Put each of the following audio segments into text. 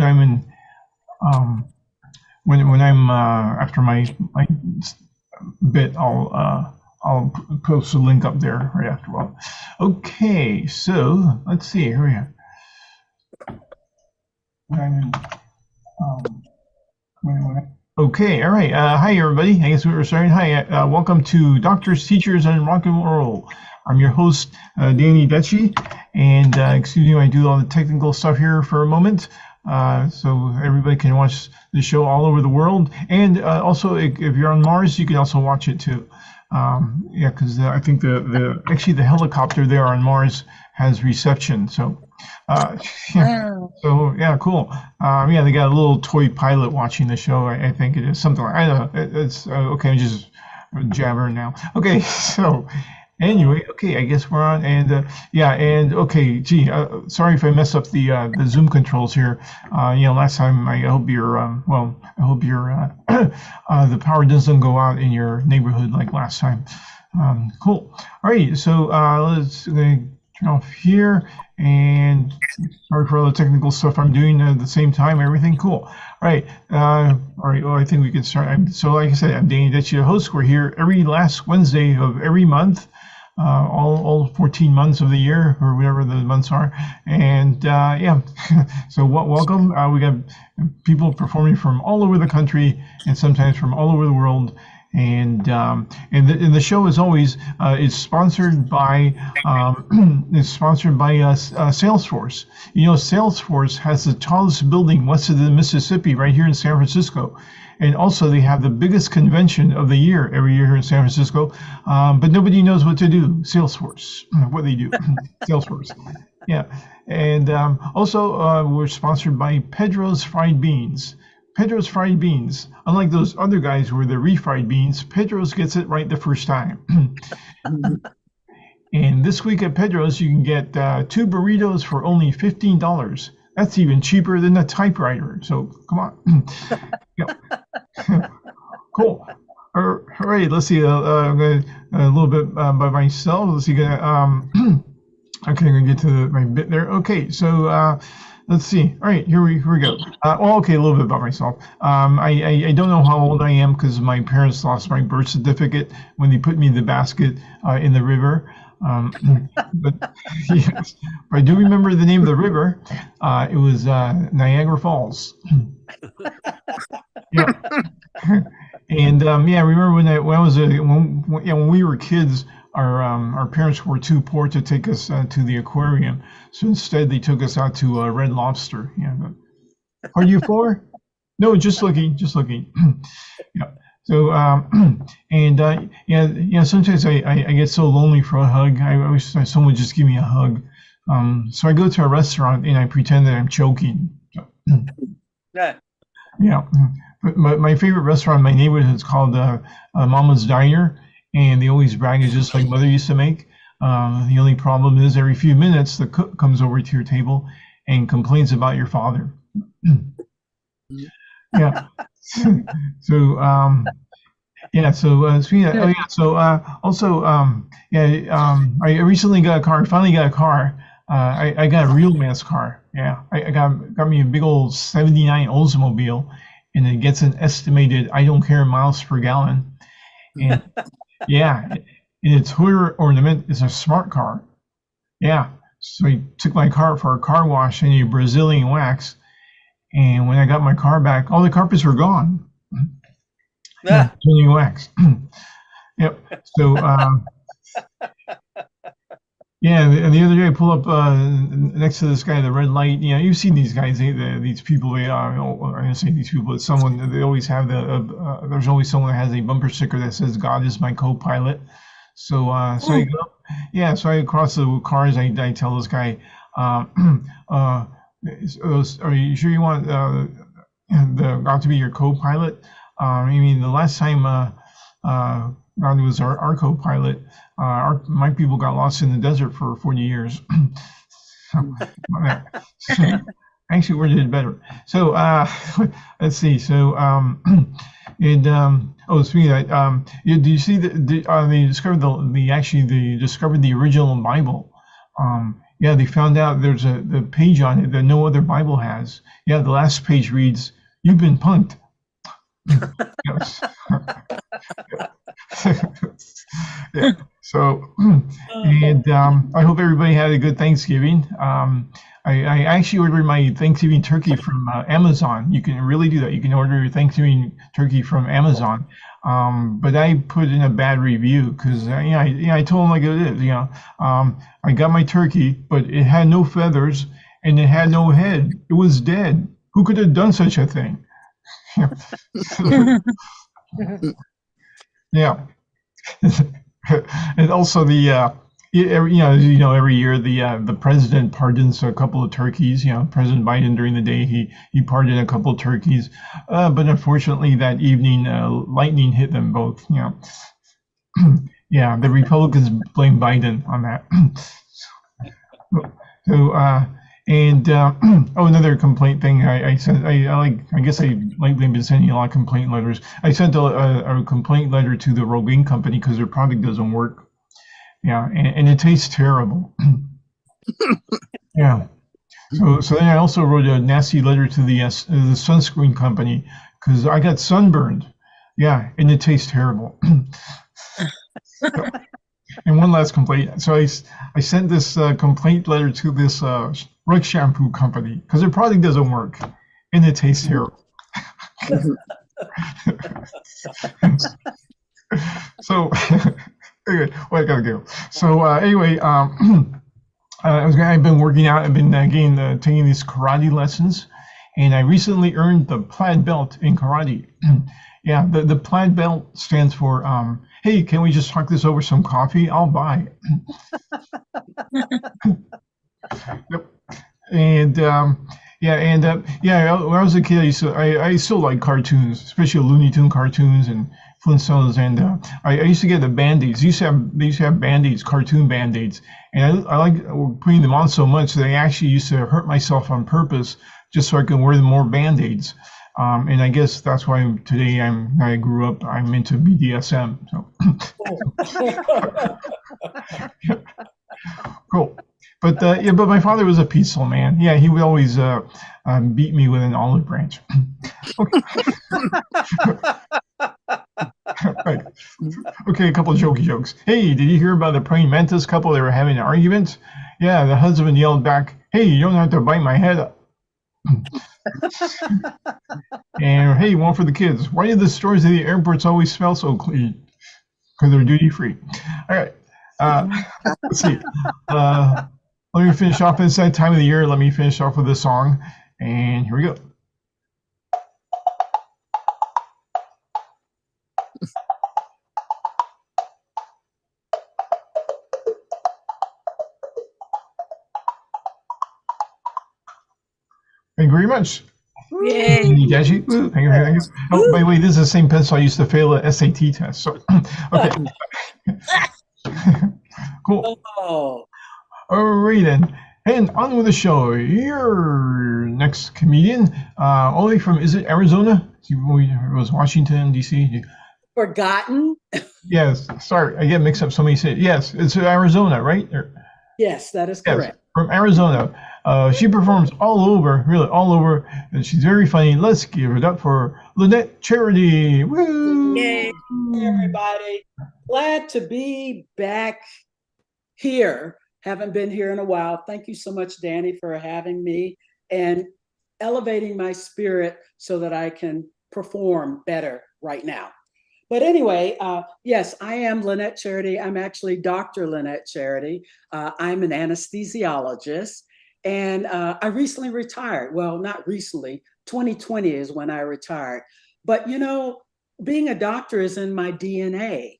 when I'm in when I'm after my bit, I'll post a link up there right after. Well, okay, so let's see here we are. Okay, all right. Hi, everybody. I guess we were starting. Hi, welcome to Doctors, Teachers, and Rock and Roll. I'm your host, Danny Deci, and excuse me, I do all the technical stuff here for a moment, so everybody can watch the show all over the world. And also, if you're on Mars, you can also watch it too. Yeah, because I think actually the helicopter there on Mars has reception. So, yeah. So yeah, cool. Yeah, they got a little toy pilot watching the show. I think it is something like I don't know. It's okay. I'm just jabbering now. Okay, so anyway, okay, I guess we're on, and yeah, and okay. Gee, sorry if I mess up the Zoom controls here. Last time I hope you're well. I hope your the power doesn't go out in your neighborhood like last time. Cool. All right, so let's turn off here, and sorry for all the technical stuff I'm doing at the same time. Everything cool. All right. All right. Well, I think we can start. So, like I said, I'm Danny Deci, your host. We're here every last Wednesday of every month. All 14 months of the year, or whatever the months are, and yeah. So welcome. We got people performing from all over the country and sometimes from all over the world. And the show, as always, is sponsored by Salesforce. You know, Salesforce has the tallest building west of the Mississippi, right here in San Francisco. And also, they have the biggest convention of the year every year here in San Francisco. But nobody knows what to do. Salesforce, what they do, Salesforce. Yeah. And also, we're sponsored by Pedro's Fried Beans. Pedro's Fried Beans, unlike those other guys who are the refried beans, Pedro's gets it right the first time. And this week at Pedro's, you can get 2 burritos for only $15. That's even cheaper than a typewriter. So come on. Cool. All right. Let's see. I'm going a little bit by myself. Let's see. Okay, I'm going to get to my bit there. Okay. So let's see. All right. Here we go. Okay. A little bit about myself. I don't know how old I am because my parents lost my birth certificate when they put me in the basket in the river. But yes, I do remember the name of the river. It was Niagara Falls. Yeah. And yeah, I remember when we were kids, our parents were too poor to take us to the aquarium, so instead they took us out to Red Lobster. Yeah. But, are you for? No, just looking. Yeah. So and yeah, sometimes I get so lonely for a hug. I wish someone would just give me a hug. So I go to a restaurant and I pretend that I'm choking. Yeah. Yeah. But my favorite restaurant in my neighborhood is called Mama's Diner, and they always brag it's just like Mother used to make. The only problem is every few minutes the cook comes over to your table and complains about your father. Yeah. So yeah. So speaking of, oh yeah. So also I recently got a car. Finally got a car. I got a real man's car. Yeah. I got me a big old '79 Oldsmobile, and it gets an estimated I don't care miles per gallon. And yeah, and its hood ornament is a smart car. Yeah. So I took my car for a car wash and a Brazilian wax. And when I got my car back, all the carpets were gone. Yeah, Brazilian wax. Yep. So yeah, and the other day I pull up next to this guy, the red light. You know, you've seen these guys, these people. They are. I'm gonna say these people. It's someone. They always have there's always someone that has a bumper sticker that says "God is my co-pilot." So so I go, yeah. So I cross the cars. I tell this guy, are you sure you want the God to be your co-pilot? I mean, the last time God was our co-pilot, my people got lost in the desert for 40 years. Actually, we did better. So let's see. So speaking of that, do you see they discovered they discovered the original Bible? Yeah, they found out there's the page on it that no other Bible has. Yeah, the last page reads, "You've been punked." Yes. Yeah. So, and I hope everybody had a good Thanksgiving. I actually ordered my Thanksgiving turkey from Amazon. You can really do that. You can order your Thanksgiving turkey from Amazon. But I put in a bad review because I told them like it is. I got my turkey, but it had no feathers and it had no head. It was dead. Who could have done such a thing? Yeah. And also every year the president pardons a couple of turkeys. President Biden during the day he pardoned a couple of turkeys, but unfortunately that evening lightning hit them both. Yeah, the Republicans blame Biden on that. So another complaint thing I sent. I guess I lately been sending a lot of complaint letters. I sent a complaint letter to the Rogaine company because their product doesn't work. Yeah, and it tastes terrible. Yeah. So then I also wrote a nasty letter to the sunscreen company because I got sunburned. Yeah, and it tastes terrible. And one last complaint. So I sent this complaint letter to this rug shampoo company because their product doesn't work and it tastes terrible. So anyway, well, I gotta go. So anyway, I've been working out. I've been taking these karate lessons, and I recently earned the plaid belt in karate. Yeah, the plaid belt stands for hey, can we just talk this over some coffee? I'll buy. Yep. And when I was a kid, I still like cartoons, especially Looney Tune cartoons and Flintstones, and I used to get the Band-Aids. They used to have Band-Aids, cartoon Band-Aids, and I like putting them on so much that I actually used to hurt myself on purpose just so I can wear more Band-Aids. And I guess that's why today I grew up. I'm into BDSM. So cool. But but my father was a peaceful man. Yeah, he would always beat me with an olive branch. Right. Okay, a couple of jokey jokes. Hey, did you hear about the praying mantis couple? They were having an argument. Yeah, the husband yelled back, "Hey, you don't have to bite my head up." And hey, one for the kids. Why do the stores at the airports always smell so clean? Because they're duty free. All right. Let's see. Let me finish off this time of the year. Let me finish off with a song. And here we go. Thank you very much. Yay. Thank you. Thank you. Oh, by the way, this is the same pencil I used to fail the SAT test. So, okay. Cool. Oh. All right then. And on with the show. Your next comedian, all the way from, is it Arizona? It was Washington, D.C. Forgotten? Yes. Sorry, I get mixed up so many cities. Yes, it's Arizona, right? Yes, that is correct. Yes, from Arizona. She performs all over, really all over, and she's very funny. Let's give it up for Lynette Charity. Woo! Yay, everybody. Glad to be back here. Haven't been here in a while. Thank you so much, Danny, for having me and elevating my spirit so that I can perform better right now. But anyway, yes, I am Lynette Charity. I'm actually Dr. Lynette Charity. I'm an anesthesiologist, and I recently retired. Well, not recently. 2020 is when I retired. But being a doctor is in my DNA.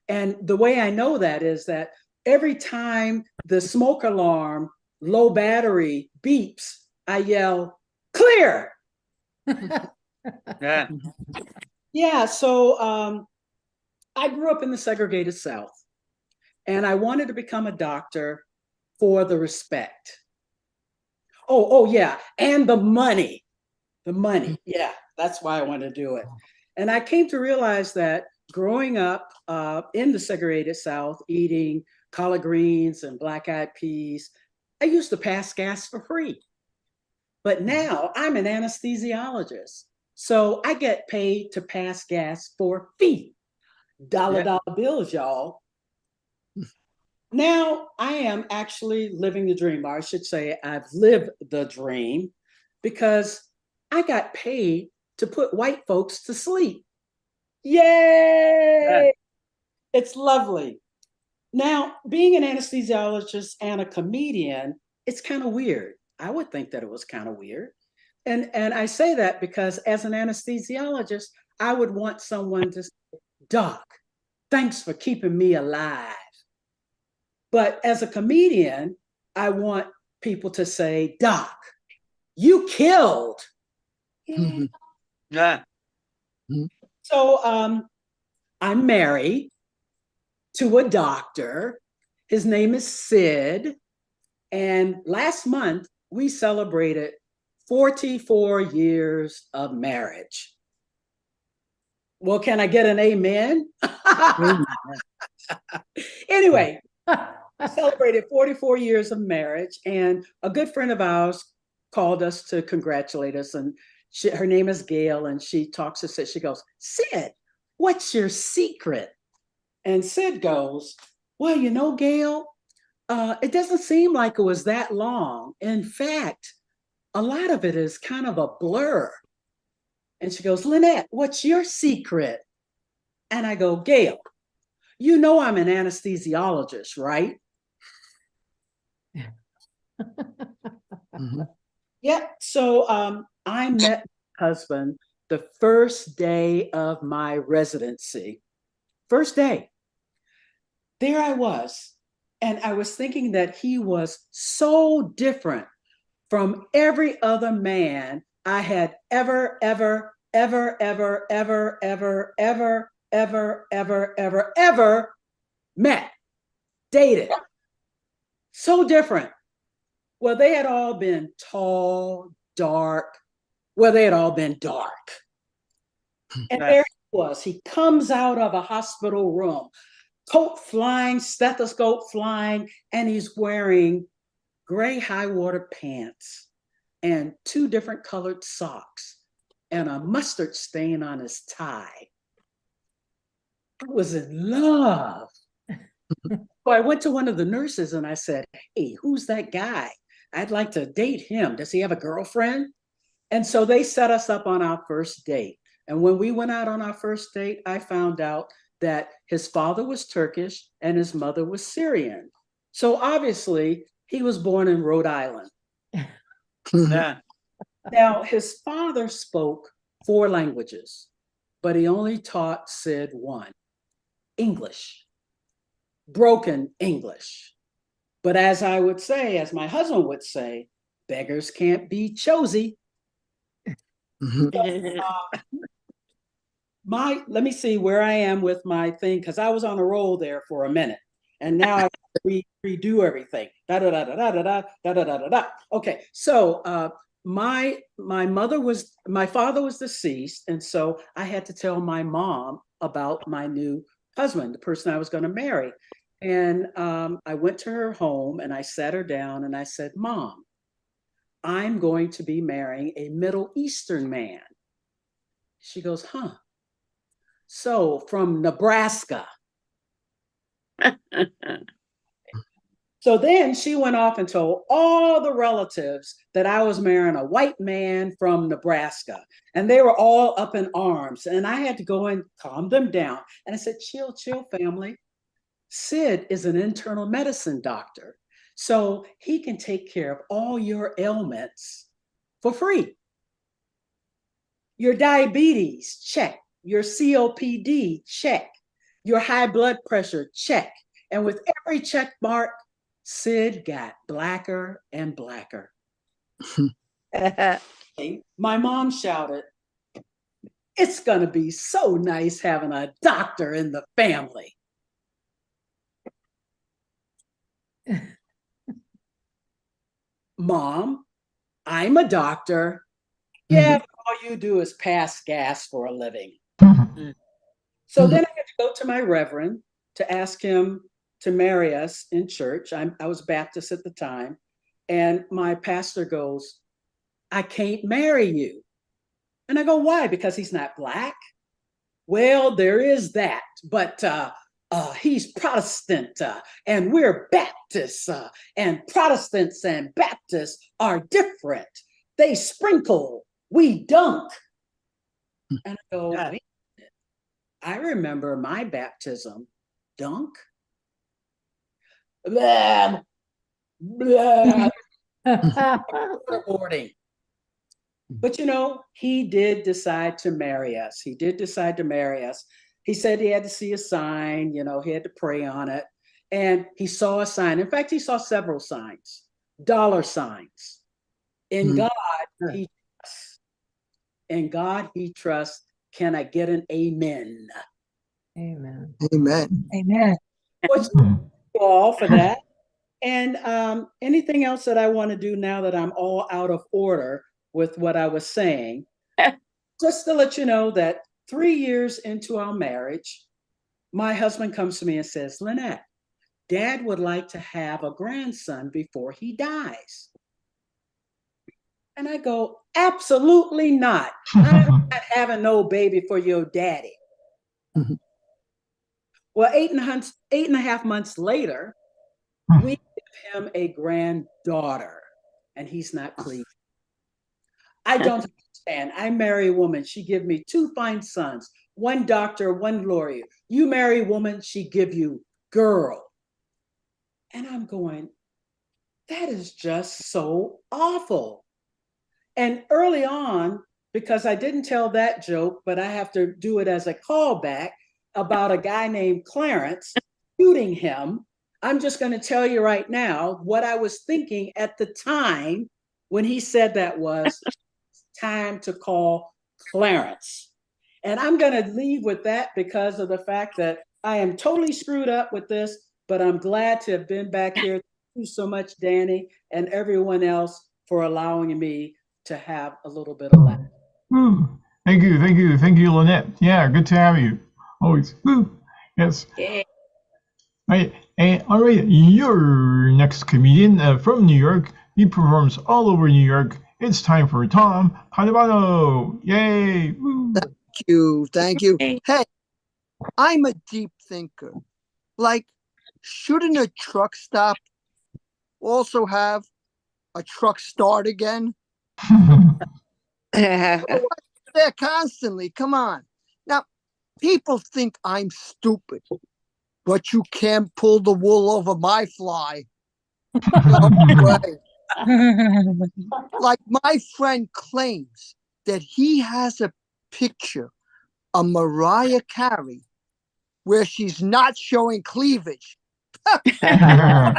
And the way I know that is that every time the smoke alarm, low battery beeps, I yell, "Clear!" Yeah. Yeah, so I grew up in the segregated South, and I wanted to become a doctor for the respect. Oh yeah, and the money. The money, yeah, that's why I wanted to do it. And I came to realize that growing up in the segregated South, eating collard greens and black-eyed peas, I used to pass gas for free. But now I'm an anesthesiologist. So I get paid to pass gas for fee. Dollar bills, y'all. Now I am actually living the dream, or I should say, I've lived the dream because I got paid to put white folks to sleep. Yay! Yeah. It's lovely. Now, being an anesthesiologist and a comedian, it's kind of weird. I would think that it was kind of weird. And I say that because as an anesthesiologist, I would want someone to say, Doc, thanks for keeping me alive. But as a comedian, I want people to say, Doc, you killed. Yeah. So I'm married to a doctor. His name is Sid. And last month, we celebrated 44 years of marriage. Well, can I get an amen? Anyway, I celebrated 44 years of marriage, and a good friend of ours called us to congratulate us. And her name is Gail, and she talks to Sid. She goes, Sid, what's your secret? And Sid goes, well, you know, Gail, it doesn't seem like it was that long. In fact, a lot of it is kind of a blur. And she goes, Lynette, what's your secret? And I go, Gail, you know I'm an anesthesiologist, right? Yeah. So I met my husband the first day of my residency. First day. There I was. And I was thinking that he was so different from every other man I had ever met, dated. So different. Well, they had all been tall, dark. Well, they had all been dark. And there he was. He comes out of a hospital room, coat flying, stethoscope flying, and he's wearing gray high water pants and 2 different colored socks and a mustard stain on his tie. I was in love. So I went to one of the nurses and I said, hey, who's that guy? I'd like to date him. Does he have a girlfriend? And so they set us up on our first date. And when we went out on our first date, I found out that his father was Turkish and his mother was Syrian. So obviously, he was born in Rhode Island. Yeah. Now, his father spoke 4 languages, but he only taught Sid 1, English, broken English. But as I would say, as my husband would say, beggars can't be choosy. Let me see where I am with my thing, because I was on a roll there for a minute. And now I redo everything. Okay, so my father was deceased, and so I had to tell my mom about my new husband, the person I was going to marry. And I went to her home and I sat her down and I said, Mom, I'm going to be marrying a Middle Eastern man. She goes, huh? So from Nebraska. So then she went off and told all the relatives that I was marrying a white man from Nebraska. And they were all up in arms. And I had to go and calm them down. And I said, chill, family. Sid is an internal medicine doctor. So he can take care of all your ailments for free. Your diabetes, check. Your COPD, check. Your high blood pressure, check. And with every check mark, Sid got blacker and blacker. My mom shouted, it's going to be so nice having a doctor in the family. Mom, I'm a doctor. Yeah, all you do is pass gas for a living. So then I had to go to my reverend to ask him to marry us in church. I was Baptist at the time. And my pastor goes, I can't marry you. And I go, why? Because he's not Black? Well, there is that, but he's Protestant and we're Baptists, and Protestants and Baptists are different. They sprinkle, we dunk. And I go, Yeah. wait a minute. I remember my baptism, dunk. Blah, blah, waterboarding. But you know, he did decide to marry us. He did decide to marry us. He said he had to see a sign, you know, he had to pray on it. And he saw a sign. In fact, he saw several signs, dollar signs. In God, he trusts. In God, he trusts. Can I get an amen? Amen. Amen. Amen. What's all for that? And anything else that I want to do now that I'm all out of order with what I was saying, just to let you know that 3 years into our marriage, my husband comes to me and says, Lynette, Dad would like to have a grandson before he dies. And I go, absolutely not. I'm not having no baby for your daddy. Well, 8.5 months later, we give him a granddaughter, and he's not pleased. I don't understand. I marry a woman, she give me 2 fine sons, 1 doctor, 1 lawyer. You marry a woman, she give you girl. And I'm going, that is just so awful. And early on, because I didn't tell that joke, but I have to do it as a callback about a guy named Clarence shooting him, I'm just going to tell you right now what I was thinking at the time when he said that was time to call Clarence. And I'm going to leave with that because of the fact that I am totally screwed up with this, but I'm glad to have been back here. Thank you so much, Danny, and everyone else for allowing me to have a little bit of laughter. Thank you, Lynette. Yeah, good to have you. Always. Yes. Yeah. Right. And all right, your next comedian from New York. He performs all over New York. It's time for Tom Padovano. Yay! Woo. Thank you. Hey, I'm a deep thinker. Like, shouldn't a truck stop also have a truck start again? There constantly. Come on. Now, people think I'm stupid, but you can't pull the wool over my fly. No way. Like, my friend claims that he has a picture of Mariah Carey where she's not showing cleavage. No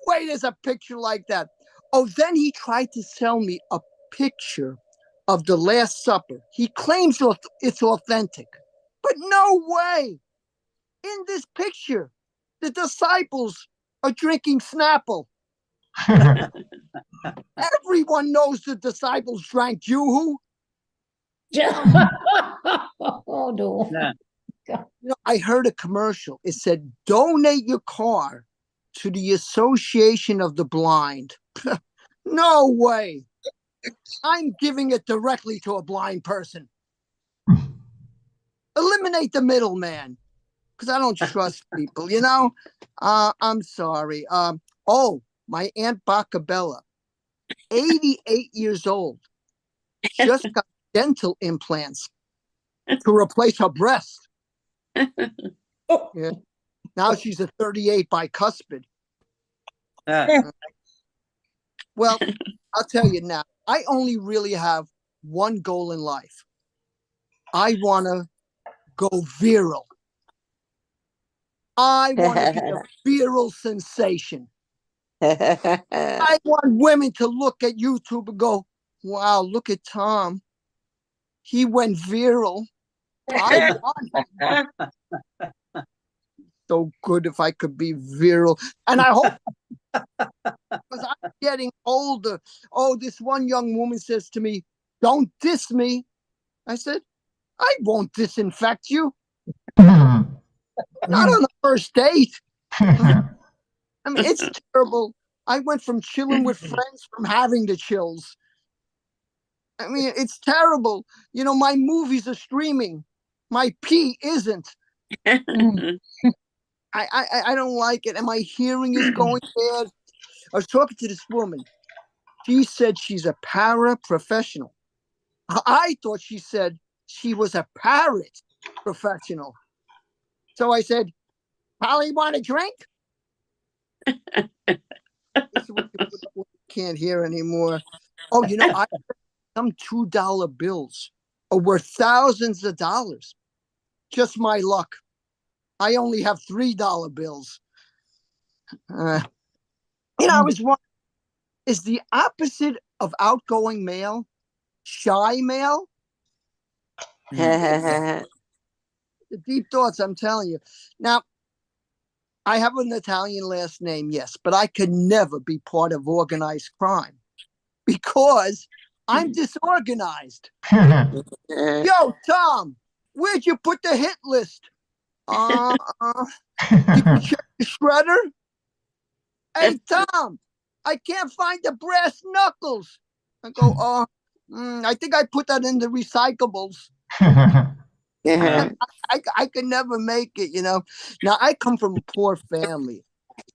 way there's a picture like that. Oh, then he tried to sell me a picture of the Last Supper. He claims it's authentic, but no way. In this picture, the disciples are drinking Snapple. Everyone knows the disciples drank Yoo-hoo. Oh, no. Yeah. You know, I heard a commercial. It said, donate your car to the Association of the Blind. No way. I'm giving it directly to a blind person. Eliminate the middleman, because I don't trust people, you know? I'm sorry. Oh, my Aunt Bacabella, 88 years old, just got dental implants to replace her breast. Oh, Yeah. Now she's a 38 bicuspid. Well, I'll tell you now, I only really have one goal in life. I want to go viral. I want to be a viral sensation. I want women to look at YouTube and go, wow, look at Tom. He went viral. I want him. So good if I could be viral. And I hope, because I'm getting older. Oh, this one young woman says to me, don't diss me. I said, I won't disinfect you. Not on the first date. And I mean, it's terrible. I went from chilling with friends from having the chills. I mean, it's terrible. You know, my movies are streaming. My pee isn't. I don't like it. And my hearing is going bad. I was talking to this woman. She said she's a paraprofessional. I thought she said she was a parrot professional. So I said, Polly, want a drink? This is what you can't hear anymore. Oh, you know, some $2 bills are worth thousands of dollars. Just my luck. I only have $3 bills. You know, I was wondering, is the opposite of outgoing male shy male? The deep thoughts, I'm telling you. Now, I have an Italian last name, yes, but I could never be part of organized crime because I'm disorganized. Yo, Tom, where'd you put the hit list? Did you check the shredder? Hey, Tom, I can't find the brass knuckles. I go, I think I put that in the recyclables. I could never make it, you know. Now, I come from a poor family,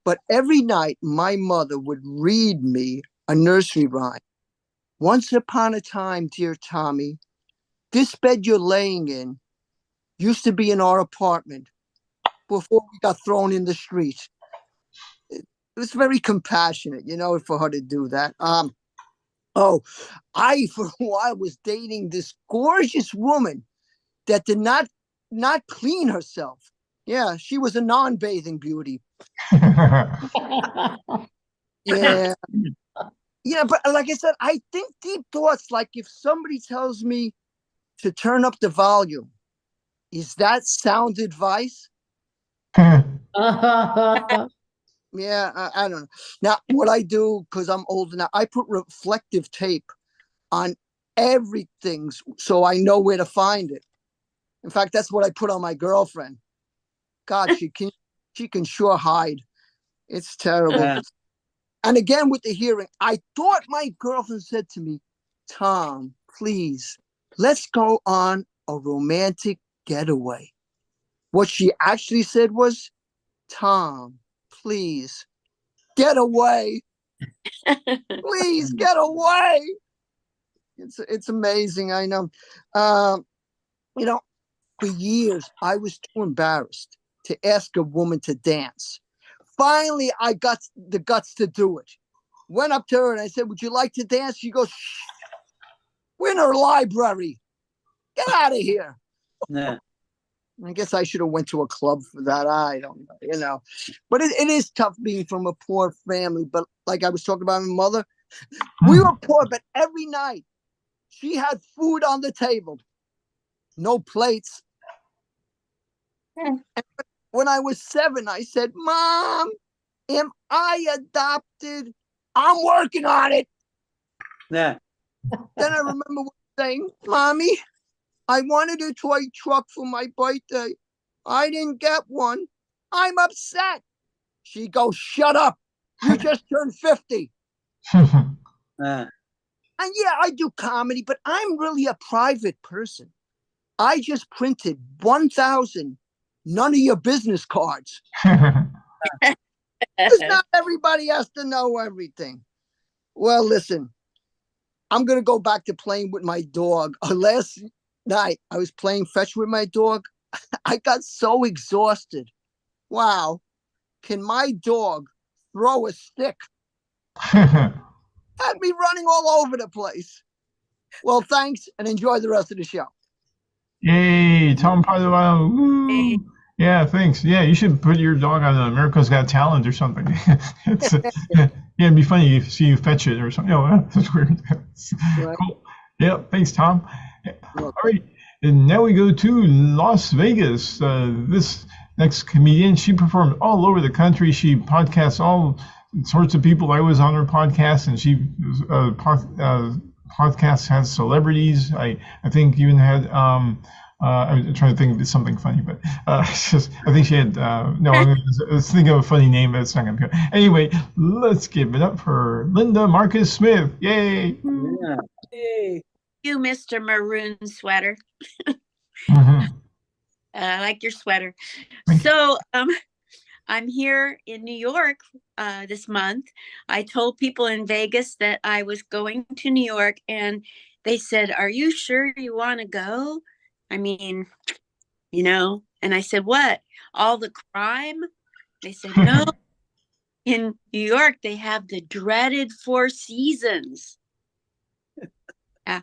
but every night my mother would read me a nursery rhyme. Once upon a time, dear Tommy, this bed you're laying in used to be in our apartment before we got thrown in the street. It was very compassionate, you know, for her to do that. I, for a while, was dating this gorgeous woman that did not clean herself. Yeah, she was a non-bathing beauty. Yeah. Yeah, but like I said, I think deep thoughts, like if somebody tells me to turn up the volume, is that sound advice? Yeah, I don't know. Now, what I do, because I'm older now, I put reflective tape on everything so I know where to find it. In fact, that's what I put on my girlfriend. God, she can sure hide. It's terrible. And again, with the hearing, I thought my girlfriend said to me, Tom, please, let's go on a romantic getaway. What she actually said was, Tom, please, get away. Please get away. It's amazing, I know. You know, for years, I was too embarrassed to ask a woman to dance. Finally, I got the guts to do it. Went up to her and I said, would you like to dance? She goes, shh, we're in her library. Get out of here. Yeah. I guess I should have went to a club for that. I don't know, you know. But it is tough being from a poor family. But like I was talking about my mother, we were poor, but every night she had food on the table. No plates. And when I was 7, I said, Mom, am I adopted? I'm working on it. Yeah. Then I remember saying, Mommy, I wanted a toy truck for my birthday. I didn't get one. I'm upset. She goes, shut up. You just turned 50. And yeah, I do comedy, but I'm really a private person. I just printed 1,000 none of your business cards. Because not everybody has to know everything. Well, listen, I'm going to go back to playing with my dog. Last night, I was playing fetch with my dog. I got so exhausted. Wow. Can my dog throw a stick? Had me running all over the place. Well, thanks, and enjoy the rest of the show. Yay, Tom Padua. Woo. Yeah, thanks. Yeah, you should put your dog on America's Got Talent or something. Yeah, it'd be funny if see you fetch it or something. Oh, that's weird. Right. Cool. Yeah, thanks, Tom. All right, and now we go to Las Vegas. This next comedian, she performed all over the country. She podcasts all sorts of people. I was on her podcast, and she podcast has celebrities. I think even had I'm trying to think of something funny, but it's just, I think she had, no, I was thinking of a funny name, but it's not going to be. Anyway, let's give it up for Linda Marcus Smith. Yay! Yeah. Hey, You, Mr. Maroon Sweater. Mhm. I like your sweater. Thank you. So, I'm here in New York this month. I told people in Vegas that I was going to New York, and they said, "Are you sure you want to go? I mean, and I said, what? All the crime?" They said, no. In New York, they have the dreaded Four Seasons. Yeah,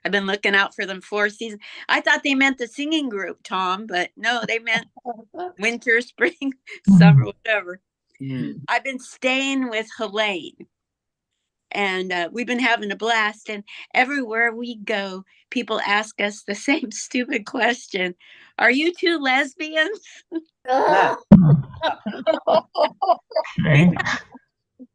I've been looking out for them Four Seasons. I thought they meant the singing group, Tom, but no, they meant winter, spring, summer, whatever. Mm. I've been staying with Helene, and we've been having a blast. And everywhere we go, people ask us the same stupid question: "Are you two lesbians?" Yeah. Okay.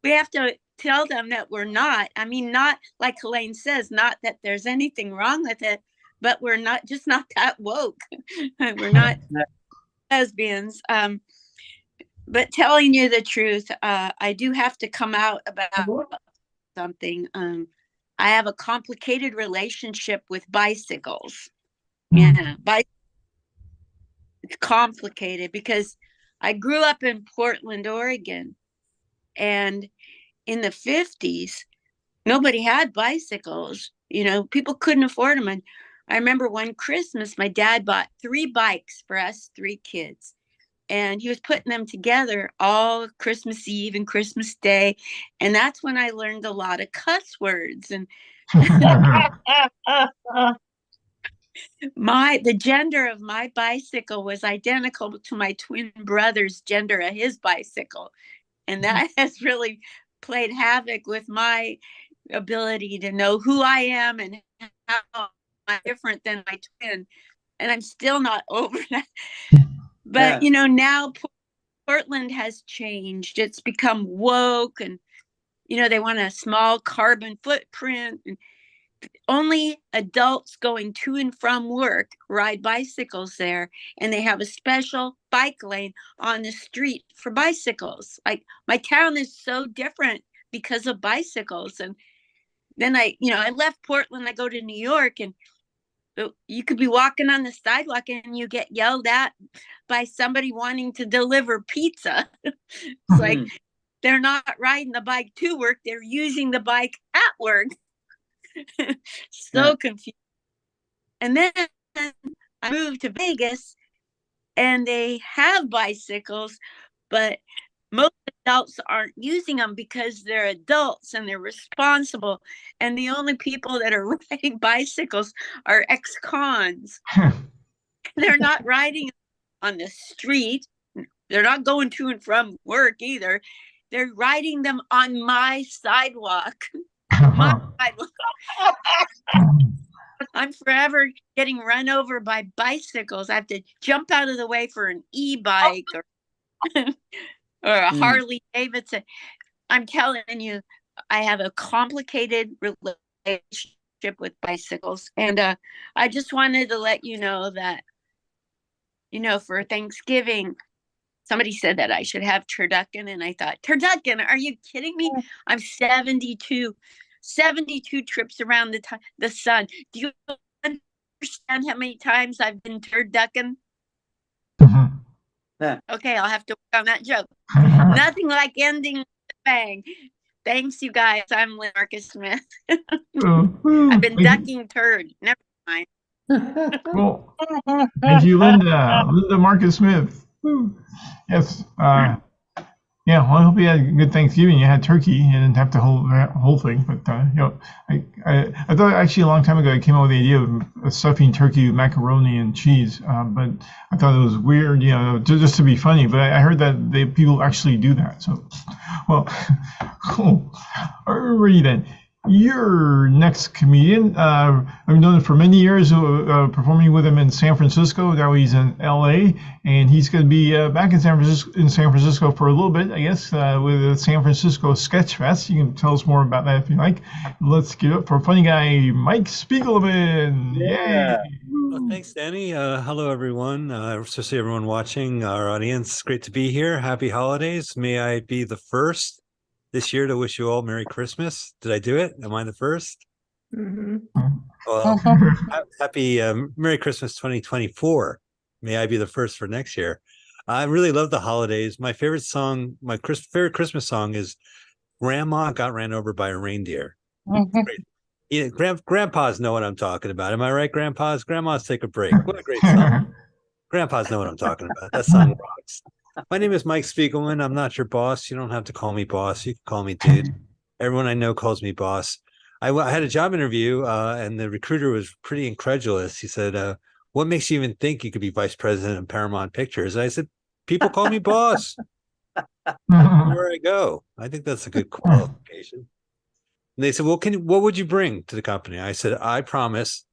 We have to tell them that we're not. I mean, not like Helene says, not that there's anything wrong with it, but we're not that woke. We're not lesbians. But telling you the truth, I do have to come out about something. I have a complicated relationship with bicycles. Yeah, it's complicated because I grew up in Portland, Oregon, and in the 50s, nobody had bicycles. People couldn't afford them. And I remember one Christmas, my dad bought 3 bikes for us 3 kids. And he was putting them together all Christmas Eve and Christmas Day. And that's when I learned a lot of cuss words. And the gender of my bicycle was identical to my twin brother's gender of his bicycle. And that has really played havoc with my ability to know who I am and how I'm different than my twin. And I'm still not over that. But, now Portland has changed. It's become woke, and, they want a small carbon footprint, and only adults going to and from work ride bicycles there. And they have a special bike lane on the street for bicycles. Like, my town is so different because of bicycles. And then I left Portland, I go to New York, and you could be walking on the sidewalk and you get yelled at by somebody wanting to deliver pizza. It's like they're not riding the bike to work, they're using the bike at work. So confused. And then I moved to Vegas, and they have bicycles, but most adults aren't using them because they're adults and they're responsible. And the only people that are riding bicycles are ex-cons. They're not riding on the street. They're not going to and from work either. They're riding them on my sidewalk. My sidewalk. I'm forever getting run over by bicycles. I have to jump out of the way for an e-bike or a Harley Davidson. I'm telling you, I have a complicated relationship with bicycles. And I just wanted to let you know that, for Thanksgiving, somebody said that I should have turducken. And I thought, turducken, are you kidding me? I'm 72 trips around the sun. Do you understand how many times I've been turducken? Okay, I'll have to work on that joke. Nothing like ending with a bang. Thanks, you guys. I'm Lynn Marcus Smith. I've been ducking turd. Never mind. Well, thank you, Linda. Linda Marcus Smith. Woo. Yes. Yeah, well, I hope you had a good Thanksgiving. You had turkey. You didn't have to whole thing. But I thought actually a long time ago I came up with the idea of stuffing turkey with macaroni and cheese. But I thought it was weird, just to be funny. But I heard that people actually do that. So, well, cool. Alrighty then. Your next comedian, I've known him for many years, performing with him in San Francisco. Now he's in LA, and he's going to be back in San Francisco for a little bit, I guess, with the San Francisco Sketch Fest. You can tell us more about that if you like. Let's give it up for funny guy Mike Spiegelman. Yeah. Yay! Well, thanks, Danny. Hello, everyone, especially everyone watching, our audience. Great to be here. Happy holidays. May I be the first this year to wish you all Merry Christmas. Did I do it? Am I the first? Mhm. Well, happy Merry Christmas 2024. May I be the first for next year. I really love the holidays. My favorite song, favorite Christmas song is Grandma Got Ran Over by a Reindeer. Great. Yeah, grandpas know what I'm talking about. Am I right, grandpas? Grandmas, take a break. What a great song. Grandpas know what I'm talking about. That song rocks. My name is Mike Spiegelman. I'm not your boss. You don't have to call me boss. You can call me dude. Everyone I know calls me boss. I had a job interview and the recruiter was pretty incredulous. He said, what makes you even think you could be vice president of Paramount Pictures? I said, people call me boss. Where I go. I think that's a good qualification. And they said, well, what would you bring to the company? I said, I promise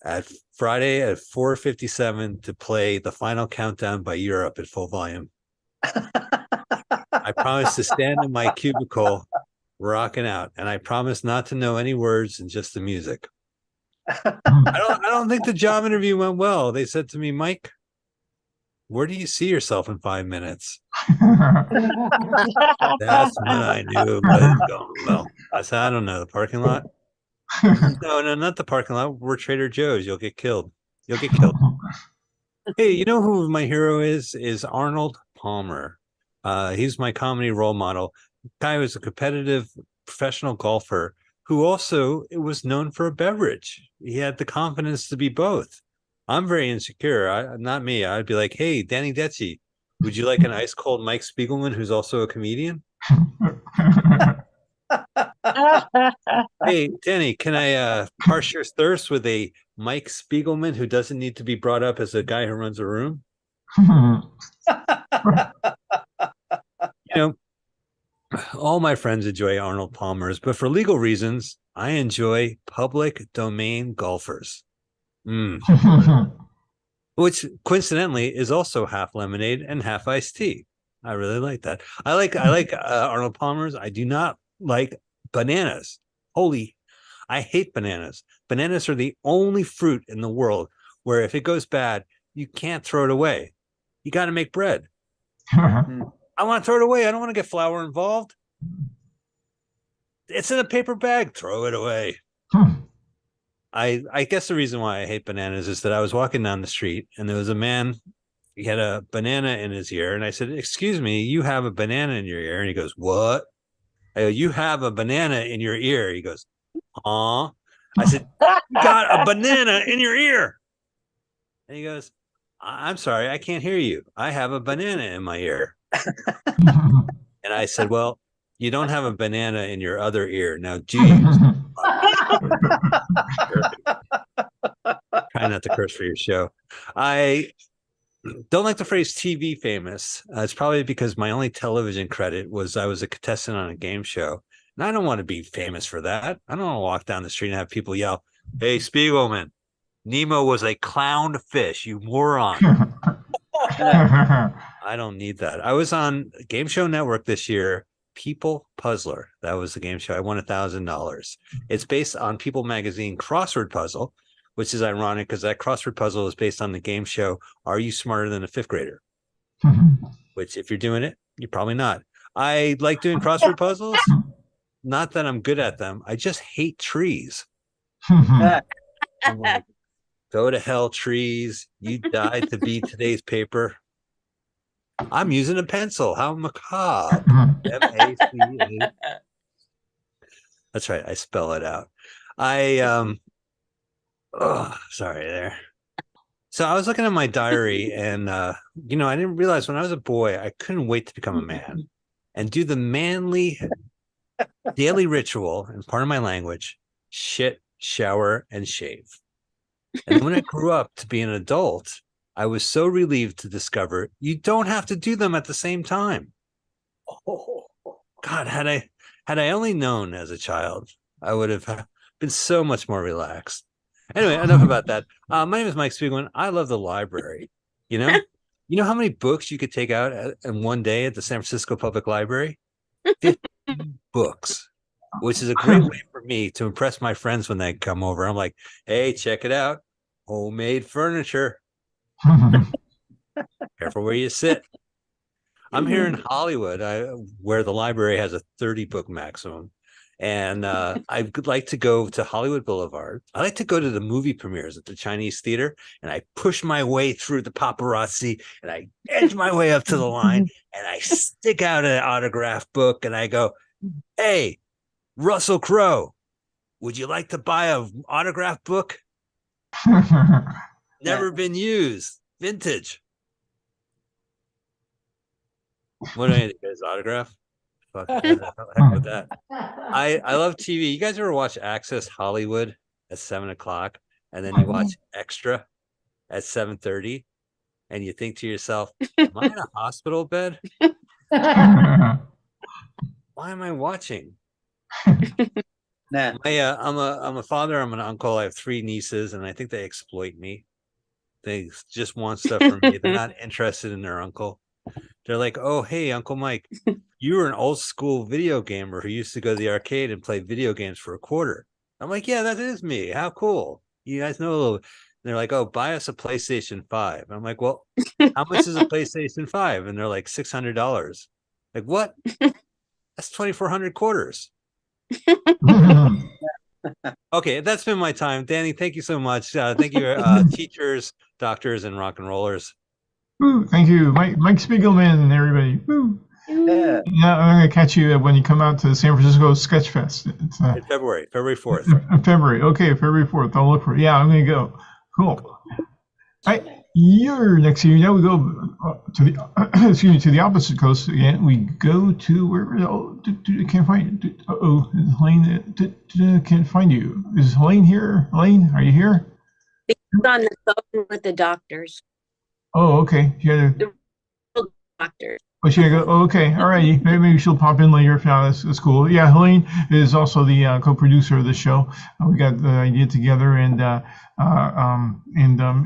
at Friday at 4:57 to play The Final Countdown by Europe at full volume. I promise to stand in my cubicle rocking out, and I promise not to know any words and just the music. I don't think the job interview went well. They said to me, Mike, where do you see yourself in 5 minutes? That's when I knew it was going well. I said, I don't know, the parking lot? No, not the parking lot. We're Trader Joe's. You'll get killed. You'll get killed. Hey, you know who my hero is? Is Arnold Palmer. He's my comedy role model. Guy was a competitive professional golfer who also was known for a beverage. He had the confidence to be both. I'm very insecure. Not me. I'd be like, hey, Danny Detzi, would you like an ice cold Mike Spiegelman who's also a comedian? Hey, Danny, can I parse your thirst with a Mike Spiegelman who doesn't need to be brought up as a guy who runs a room? You know, all my friends enjoy Arnold Palmer's, but for legal reasons, I enjoy public domain golfers. Which coincidentally is also half lemonade and half iced tea. I really like that. I like Arnold Palmer's. I do not like bananas. I hate bananas. Bananas are the only fruit in the world where if it goes bad, you can't throw it away. You got to make bread. I want to throw it away. I don't want to get flour involved. It's in a paper bag. Throw it away. I guess the reason why I hate bananas is that I was walking down the street and there was a man. He had a banana in his ear. And I said, excuse me, you have a banana in your ear. And he goes, what? I go, you have a banana in your ear. He goes, I said, you got a banana in your ear. And he goes, I'm sorry, I can't hear you. I have a banana in my ear. And I said, well, you don't have a banana in your other ear. Now, geez. Try not to curse for your show. I don't like the phrase TV famous. It's probably because my only television credit was I was a contestant on a game show. And I don't want to be famous for that. I don't want to walk down the street and have people yell, hey, Spiegelman, Nemo was a clown fish, you moron. I don't need that. I was on Game Show Network this year, People Puzzler. That was the game show. I won $1,000. It's based on People Magazine Crossword Puzzle, which is ironic because that crossword puzzle is based on the game show Are You Smarter Than a Fifth Grader? Which, if you're doing it, you're probably not. I like doing crossword puzzles. Not that I'm good at them. I just hate trees. I'm like, go to hell, trees. You died to be today's paper. I'm using a pencil. How macabre. M-A-C-A. That's right. I spell it out. Sorry there. So I was looking at my diary and, I didn't realize when I was a boy, I couldn't wait to become a man and do the manly daily ritual, and part of my language, shit, shower, and shave. And when I grew up to be an adult, I was so relieved to discover you don't have to do them at the same time. God, had I only known as a child, I would have been so much more relaxed. Anyway, enough about that. My name is Mike Spiegelman. I love the library. You know how many books you could take out in one day at the San Francisco Public Library? 50 books, which is a great way for me to impress my friends when they come over. I'm like, hey, check it out. homemade furniture. Careful where you sit. I'm here in Hollywood, where the library has a 30-book maximum. And I would like to go to Hollywood Boulevard. I like to go to the movie premieres at the Chinese Theater, and I push my way through the paparazzi, and I edge my way up to the line, and I stick out an autograph book, and I go, "Hey, Russell Crowe, would you like to buy an autograph book? Never been used, vintage." What do I need? His autograph? Fuck, heck with that. I love TV. You guys ever watch Access Hollywood at 7:00, and then you watch Extra at 7:30, and you think to yourself, "Am I in a hospital bed? Why am I watching?" Nah. I'm a father. I'm an uncle. I have 3 nieces, and I think they exploit me. They just want stuff from me. They're not interested in their uncle. They're like, "Oh, hey, Uncle Mike, you were an old school video gamer who used to go to the arcade and play video games for $0.25." I'm like, "Yeah, that is me. How cool. You guys know a little." And they're like, "Oh, buy us a PlayStation 5. I'm like, "Well, how much is a PlayStation 5? And they're like, $600. Like, what? That's 2,400 quarters. Okay, that's been my time. Danny, thank you so much. Thank you, teachers, doctors, and rock and rollers. Woo, thank you, Mike Spiegelman, everybody. Woo. Yeah. Yeah, I'm gonna catch you when you come out to San Francisco Sketch Fest. It's In February 4th. February. Okay, February 4th. I'll look for it. Yeah, I'm gonna go. Cool. All right, you're next year. Now we go to the excuse me, to the opposite coast again. We go to where? Oh, I can't find it. Oh, Helene can't find you. Is Helene here? Helene, are you here? He's on the phone with the doctors. Oh, okay. You gotta. Doctors. Oh, she gotta go. Oh, okay, all righty. Maybe she'll pop in later. If not, that's cool. Yeah, Helene is also the co-producer of the show. We got the idea together, and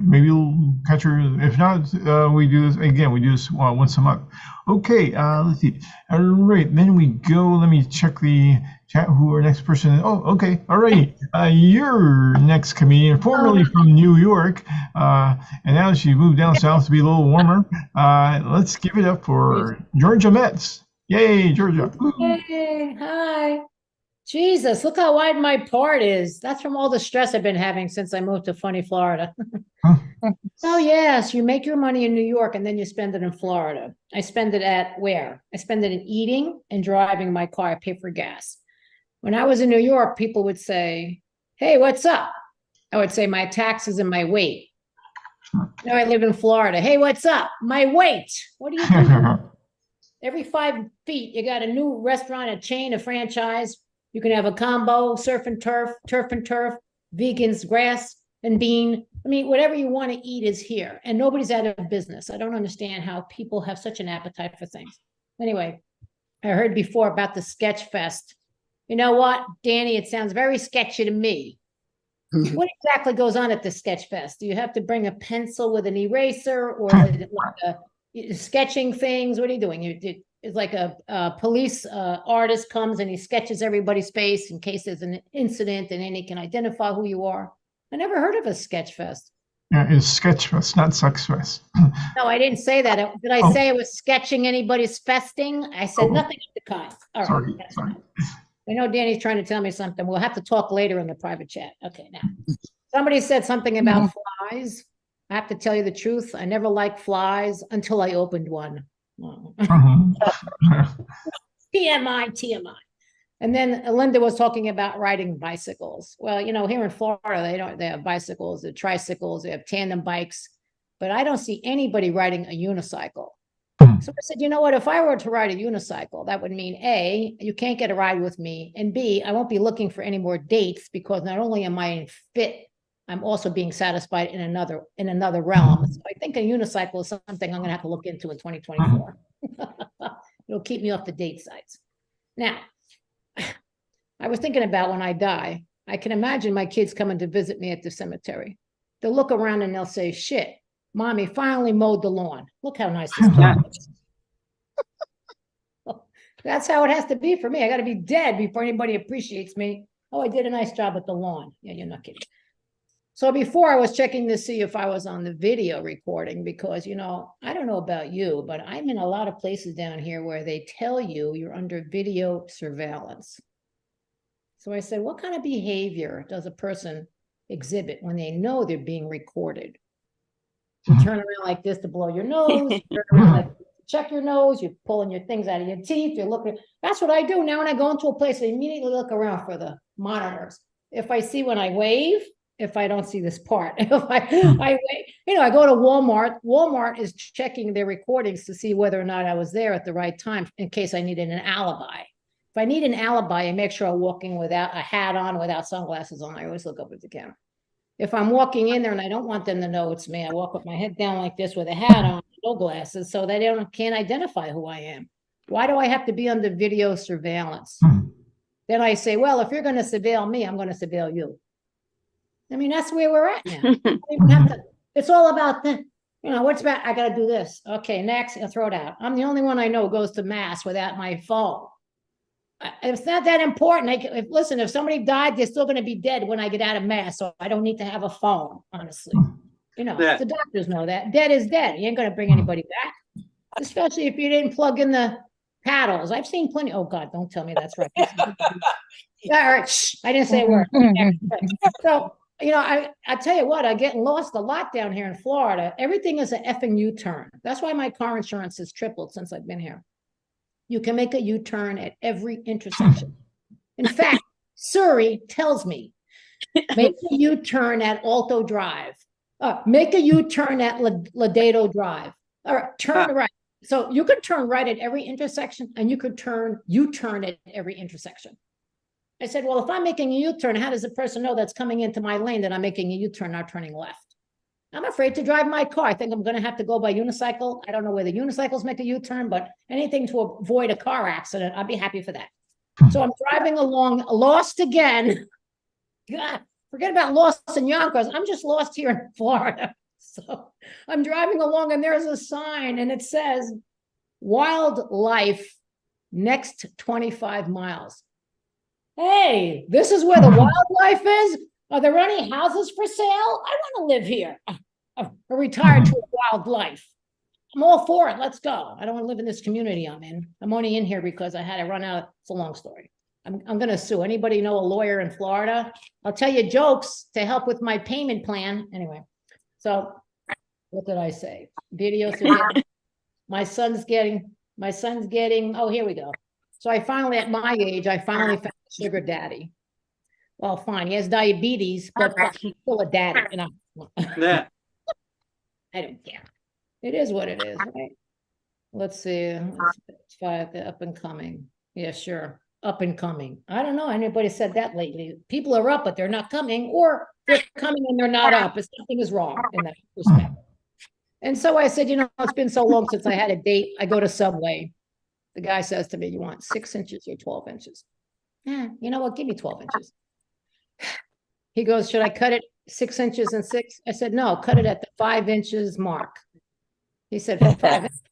maybe we'll catch her. If not, we do this again. We do this once a month. Okay, let's see. All right, then we go. Let me check the chat. Who our next person is? Oh, okay, all right. Your next comedian, formerly from New York, and now she moved down south to be a little warmer. Let's give it up for Georgia Metz. Yay, Georgia. Hey, hi. Jesus, look how wide my part is. That's from all the stress I've been having since I moved to funny Florida. Oh, yes, you make your money in New York and then you spend it in Florida. I spend it at where? I spend it in eating and driving my car. I pay for gas. When I was in New York, people would say, "Hey, what's up?" I would say my taxes and my weight. Now I live in Florida. "Hey, what's up?" "My weight." What do you do? Every 5 feet, you got a new restaurant, a chain, a franchise. You can have a combo, surf and turf, vegans, grass and bean. I mean, whatever you want to eat is here, and nobody's out of business. I don't understand how people have such an appetite for things. Anyway, I heard before about the Sketch Fest. You know what, Danny? It sounds very sketchy to me. What exactly goes on at the Sketch Fest? Do you have to bring a pencil with an eraser, or is it like sketching things? What are you doing? It's like a police artist comes and he sketches everybody's face in case there's an incident, and then he can identify who you are. I never heard of a Sketch Fest. Yeah, it's Sketch Fest, not Sex Fest. No, I didn't say that. Did I say it was sketching anybody's festing? I said nothing of the kind. All right. Sorry. I know Danny's trying to tell me something. We'll have to talk later in the private chat. Okay, now. Somebody said something about flies. I have to tell you the truth. I never liked flies until I opened one. TMI. And then Linda was talking about riding bicycles. Well, you know, here in Florida, they have bicycles, they have tricycles, they have tandem bikes, but I don't see anybody riding a unicycle. So I said, you know what, if I were to ride a unicycle, that would mean A, you can't get a ride with me, and B, I won't be looking for any more dates, because not only am I fit, I'm also being satisfied in another realm. So I think a unicycle is something I'm going to have to look into in 2024. It'll keep me off the date sites. Now, I was thinking about when I die, I can imagine my kids coming to visit me at the cemetery. They'll look around and they'll say, "Shit, Mommy finally mowed the lawn. Look how nice this is." That's how it has to be for me. I got to be dead before anybody appreciates me. "Oh, I did a nice job with the lawn." Yeah, you're not kidding. So before I was checking to see if I was on the video recording because, you know, I don't know about you, but I'm in a lot of places down here where they tell you you're under video surveillance. So I said, what kind of behavior does a person exhibit when they know they're being recorded? You turn around like this to blow your nose, you turn around like this to check your nose, you're pulling your things out of your teeth, you're looking. That's what I do now when I go into a place, I immediately look around for the monitors. If I see when I wave, if I don't see this part, if I wait, you know, I go to Walmart. Walmart is checking their recordings to see whether or not I was there at the right time in case I needed an alibi. If I need an alibi, I make sure I'm walking without a hat on, without sunglasses on. I always look up at the camera. If I'm walking in there and I don't want them to know it's me, I walk with my head down like this with a hat on, no glasses, so they can't identify who I am. Why do I have to be under video surveillance? Then I say, well, if you're going to surveil me, I'm going to surveil you. I mean, that's where we're at now. It's all about the, you know, what's about, I got to do this. Okay, next, I'll throw it out. I'm the only one I know who goes to mass without my phone. It's not that important. Listen, if somebody died, they're still going to be dead when I get out of mass, so I don't need to have a phone, honestly. You know, the doctors know that. Dead is dead. You ain't going to bring anybody back, especially if you didn't plug in the paddles. I've seen plenty. Oh, God, don't tell me that's right. All right, shh, I didn't say a word. So, you know, I tell you what, I'm getting lost a lot down here in Florida. Everything is an effing U-turn. That's why my car insurance has tripled since I've been here. You can make a U-turn at every intersection. In fact, Surrey tells me, make a U-turn at Alto Drive. Make a U-turn at Ladedo Drive. Or turn right. So you could turn right at every intersection, and you could turn U-turn at every intersection. I said, well, if I'm making a U-turn, how does the person know that's coming into my lane that I'm making a U-turn, not turning left? I'm afraid to drive my car. I think I'm going to have to go by unicycle. I don't know whether unicycles make a U-turn, but anything to avoid a car accident, I'd be happy for that. So I'm driving along, lost again. God, forget about lost in Yonkers. I'm just lost here in Florida. So I'm driving along and there's a sign and it says, wildlife next 25 miles. Hey, this is where the wildlife is? Are there any houses for sale? I want to live here. I'm retired to a wild life. I'm all for it. Let's go. I don't want to live in this community I'm in. I'm only in here because I had to run out. It's a long story. I'm going to sue. Anybody know a lawyer in Florida? I'll tell you jokes to help with my payment plan. Anyway, so what did I say? Video surveillance. My son's getting, oh, here we go. So I finally, at my age, I finally found a sugar daddy. Well, fine. He has diabetes, but he's still a daddy, you know. Yeah. I don't care. It is what it is, right? Let's see. Let's try the up and coming. Yeah, sure. Up and coming. I don't know. Anybody said that lately. People are up, but they're not coming, or they're coming and they're not up. Something is wrong in that respect. And so I said, you know, it's been so long since I had a date. I go to Subway. The guy says to me, you want 6 inches or 12 inches? You know what? Give me 12 inches. He goes, should I cut it 6 inches and 6? I said, no, cut it at the 5 inches mark. He said, 5 inches.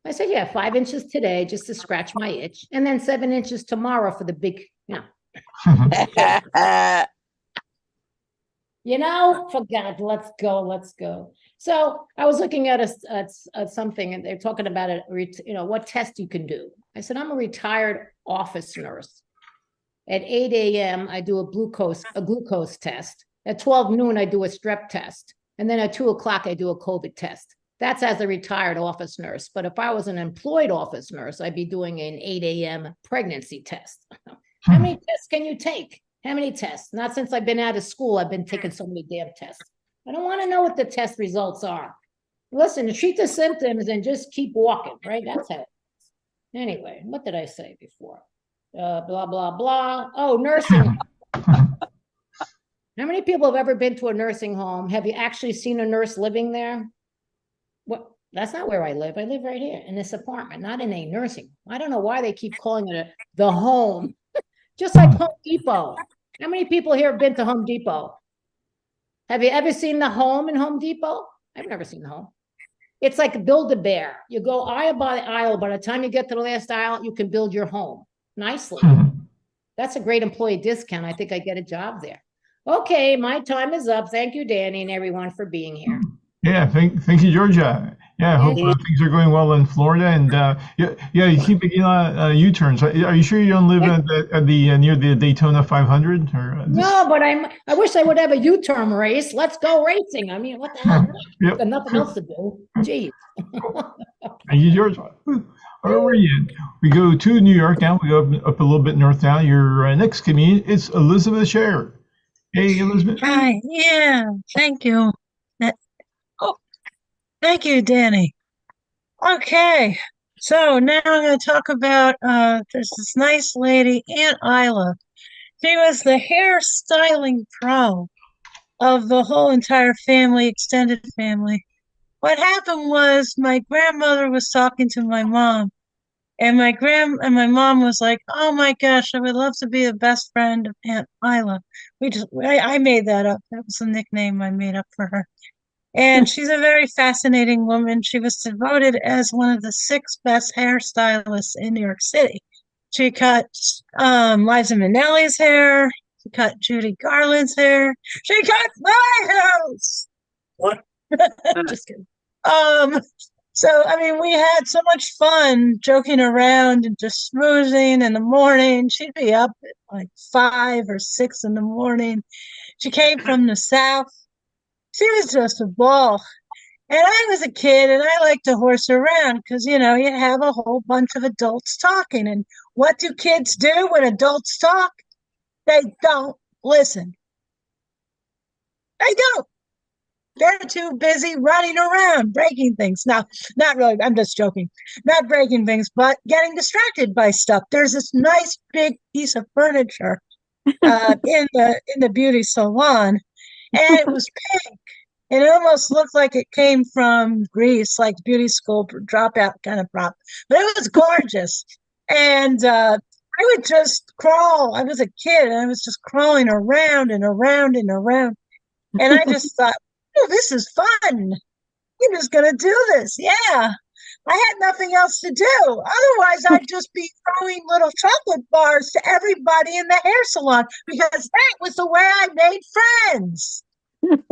I said, yeah, 5 inches today just to scratch my itch. And then 7 inches tomorrow for the big, you know. You know, for God, let's go. So I was looking at something and they're talking about it, you know, what test you can do. I said, I'm a retired office nurse. At 8 a.m., I do a glucose test. At 12 noon, I do a strep test. And then at 2 o'clock, I do a COVID test. That's as a retired office nurse. But if I was an employed office nurse, I'd be doing an 8 a.m. pregnancy test. How many tests can you take? How many tests? Not since I've been out of school, I've been taking so many damn tests. I don't want to know what the test results are. Listen, treat the symptoms and just keep walking, right? That's how it is. Anyway, what did I say before? Blah, blah, blah. Oh, nursing. How many people have ever been to a nursing home? Have you actually seen a nurse living there? What? That's not where I live. I live right here in this apartment, not in a nursing. I don't know why they keep calling it the home. Just like Home Depot. How many people here have been to Home Depot? Have you ever seen the home in Home Depot? I've never seen the home. It's like Build-A-Bear. You go aisle by aisle. By the time you get to the last aisle, you can build your home nicely. That's a great employee discount. I think I get a job there. Okay, my time is up. Thank you, Danny, and everyone for being here. Yeah, thank you, Georgia. Yeah, I hope Yeah. things are going well in Florida. And yeah, you keep making U-turns. Are you sure you don't live at the near the Daytona 500? Or No, but I wish I would have a U-turn race. Let's go racing. I mean, what the hell? Yep. Got nothing else to do. Geez. Thank you, George. Where were you? We go to New York now. We go up a little bit north now. Your next comedian is Elizabeth Scher. Hey, Elizabeth. Hi, yeah, thank you. Oh, thank you, Danny. Okay, so now I'm going to talk about there's this nice lady, Aunt Isla. She was the hairstyling pro of the whole entire family, extended family. What happened was my grandmother was talking to my mom, and my mom was like, "Oh my gosh, I would love to be the best friend of Aunt Isla." I made that up. That was a nickname I made up for her. And she's a very fascinating woman. She was voted as one of the 6 best hairstylists in New York City. She cut Liza Minnelli's hair. She cut Judy Garland's hair. She cut my house. What? Just kidding. So I mean, we had so much fun joking around and just schmoozing in the morning. She'd be up at like 5 or 6 in the morning. She came from the South. She was just a ball. And I was a kid and I liked to horse around because, you know, you have a whole bunch of adults talking. And what do kids do when adults talk? They don't listen. They don't. They're too busy running around, breaking things. Now, not really, I'm just joking. Not breaking things, but getting distracted by stuff. There's this nice big piece of furniture in the beauty salon, and it was pink. And it almost looked like it came from Greece, like beauty school dropout kind of prop. But it was gorgeous. And I would just crawl. I was a kid, and I was just crawling around and around and around. And I just thought, oh, this is fun. I'm just going to do this. Yeah. I had nothing else to do. Otherwise, I'd just be throwing little chocolate bars to everybody in the hair salon because that was the way I made friends. The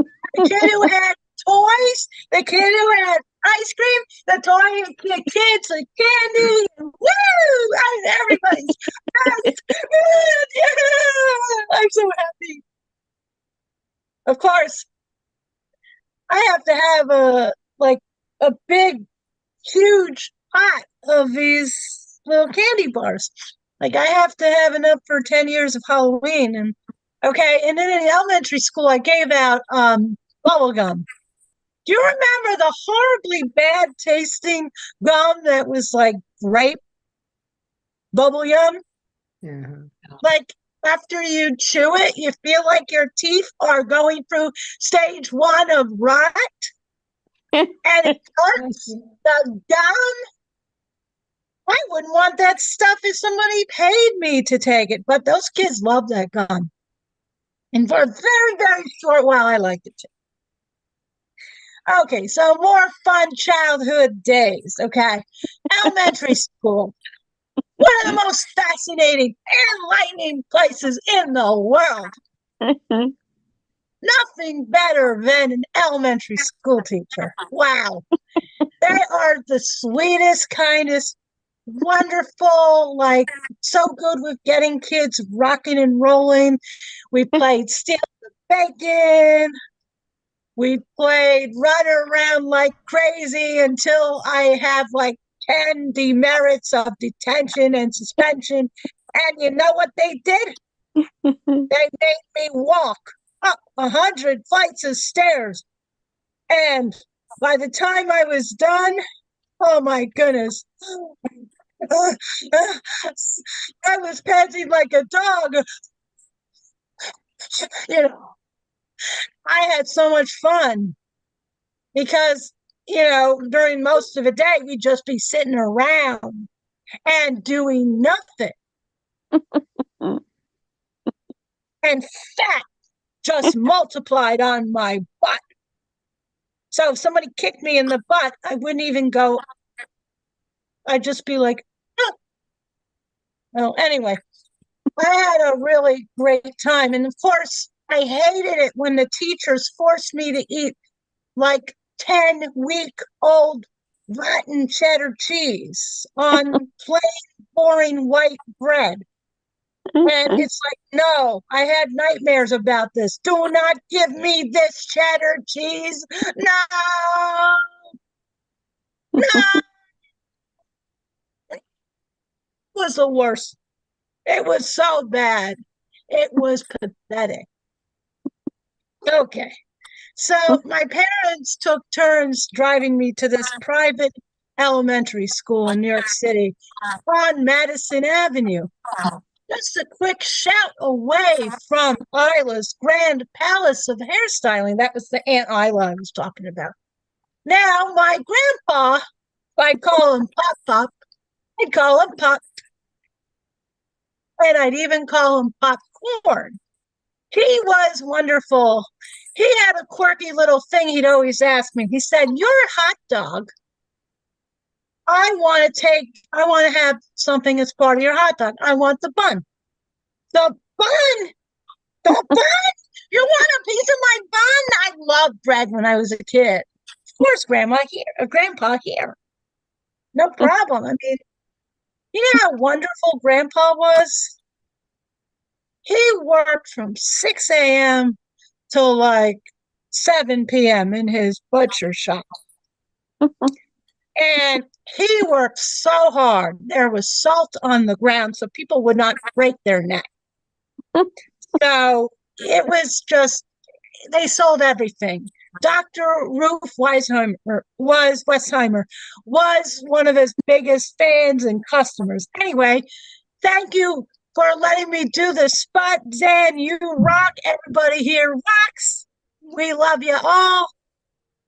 kid who had toys, the kid who had ice cream, the kids, the candy, and woo! Everybody's best. Yeah, I'm so happy. Of course, I have to have a big, huge pot of these little candy bars. Like I have to have enough for 10 years of Halloween. And okay, and then in elementary school, I gave out bubble gum. Do you remember the horribly bad tasting gum that was like grape bubble gum? Like after you chew it, you feel like your teeth are going through stage 1 of rot, and it hurts the gum. I wouldn't want that stuff if somebody paid me to take it, but those kids love that gum. And for a very, very short while, I liked it too. Okay, so more fun childhood days, okay? Elementary school. One of the most fascinating, enlightening places in the world. Nothing better than an elementary school teacher. Wow. They are the sweetest, kindest, wonderful, like so good with getting kids rocking and rolling. We played Steal the Bacon. We played Run Around Like Crazy until I have like 10 demerits of detention and suspension. And you know what they did? They made me walk up 100 flights of stairs. And by the time I was done, oh my goodness, I was panting like a dog. You know, I had so much fun because, you know, during most of the day, we'd just be sitting around and doing nothing. And fat just multiplied on my butt. So if somebody kicked me in the butt, I wouldn't even go. I'd just be like, oh. Well, anyway, I had a really great time. And of course, I hated it when the teachers forced me to eat like 10-week-old rotten cheddar cheese on plain, boring white bread. And it's like, no, I had nightmares about this. Do not give me this cheddar cheese. No, no. It was the worst. It was so bad. It was pathetic. Okay. So my parents took turns driving me to this private elementary school in New York City on Madison Avenue. Just a quick shout away from Isla's Grand Palace of Hairstyling. That was the Aunt Isla I was talking about. Now, my grandpa, I'd call him Pop Pop. I'd call him Pop. And I'd even call him Popcorn. He was wonderful. He had a quirky little thing he'd always ask me. He said, "You're a hot dog. I want to have something as part of your hot dog. I want the bun." The bun? The bun? You want a piece of my bun? I loved bread when I was a kid. Of course, Grandpa here. No problem. I mean, you know how wonderful Grandpa was? He worked from 6 a.m. till like 7 p.m. in his butcher shop. And he worked so hard. There was salt on the ground so people would not break their neck. So it was just, they sold everything. Dr. Ruth Westheimer was one of his biggest fans and customers. Anyway, thank you for letting me do this spot. Dan, you rock. Everybody here rocks. We love you all.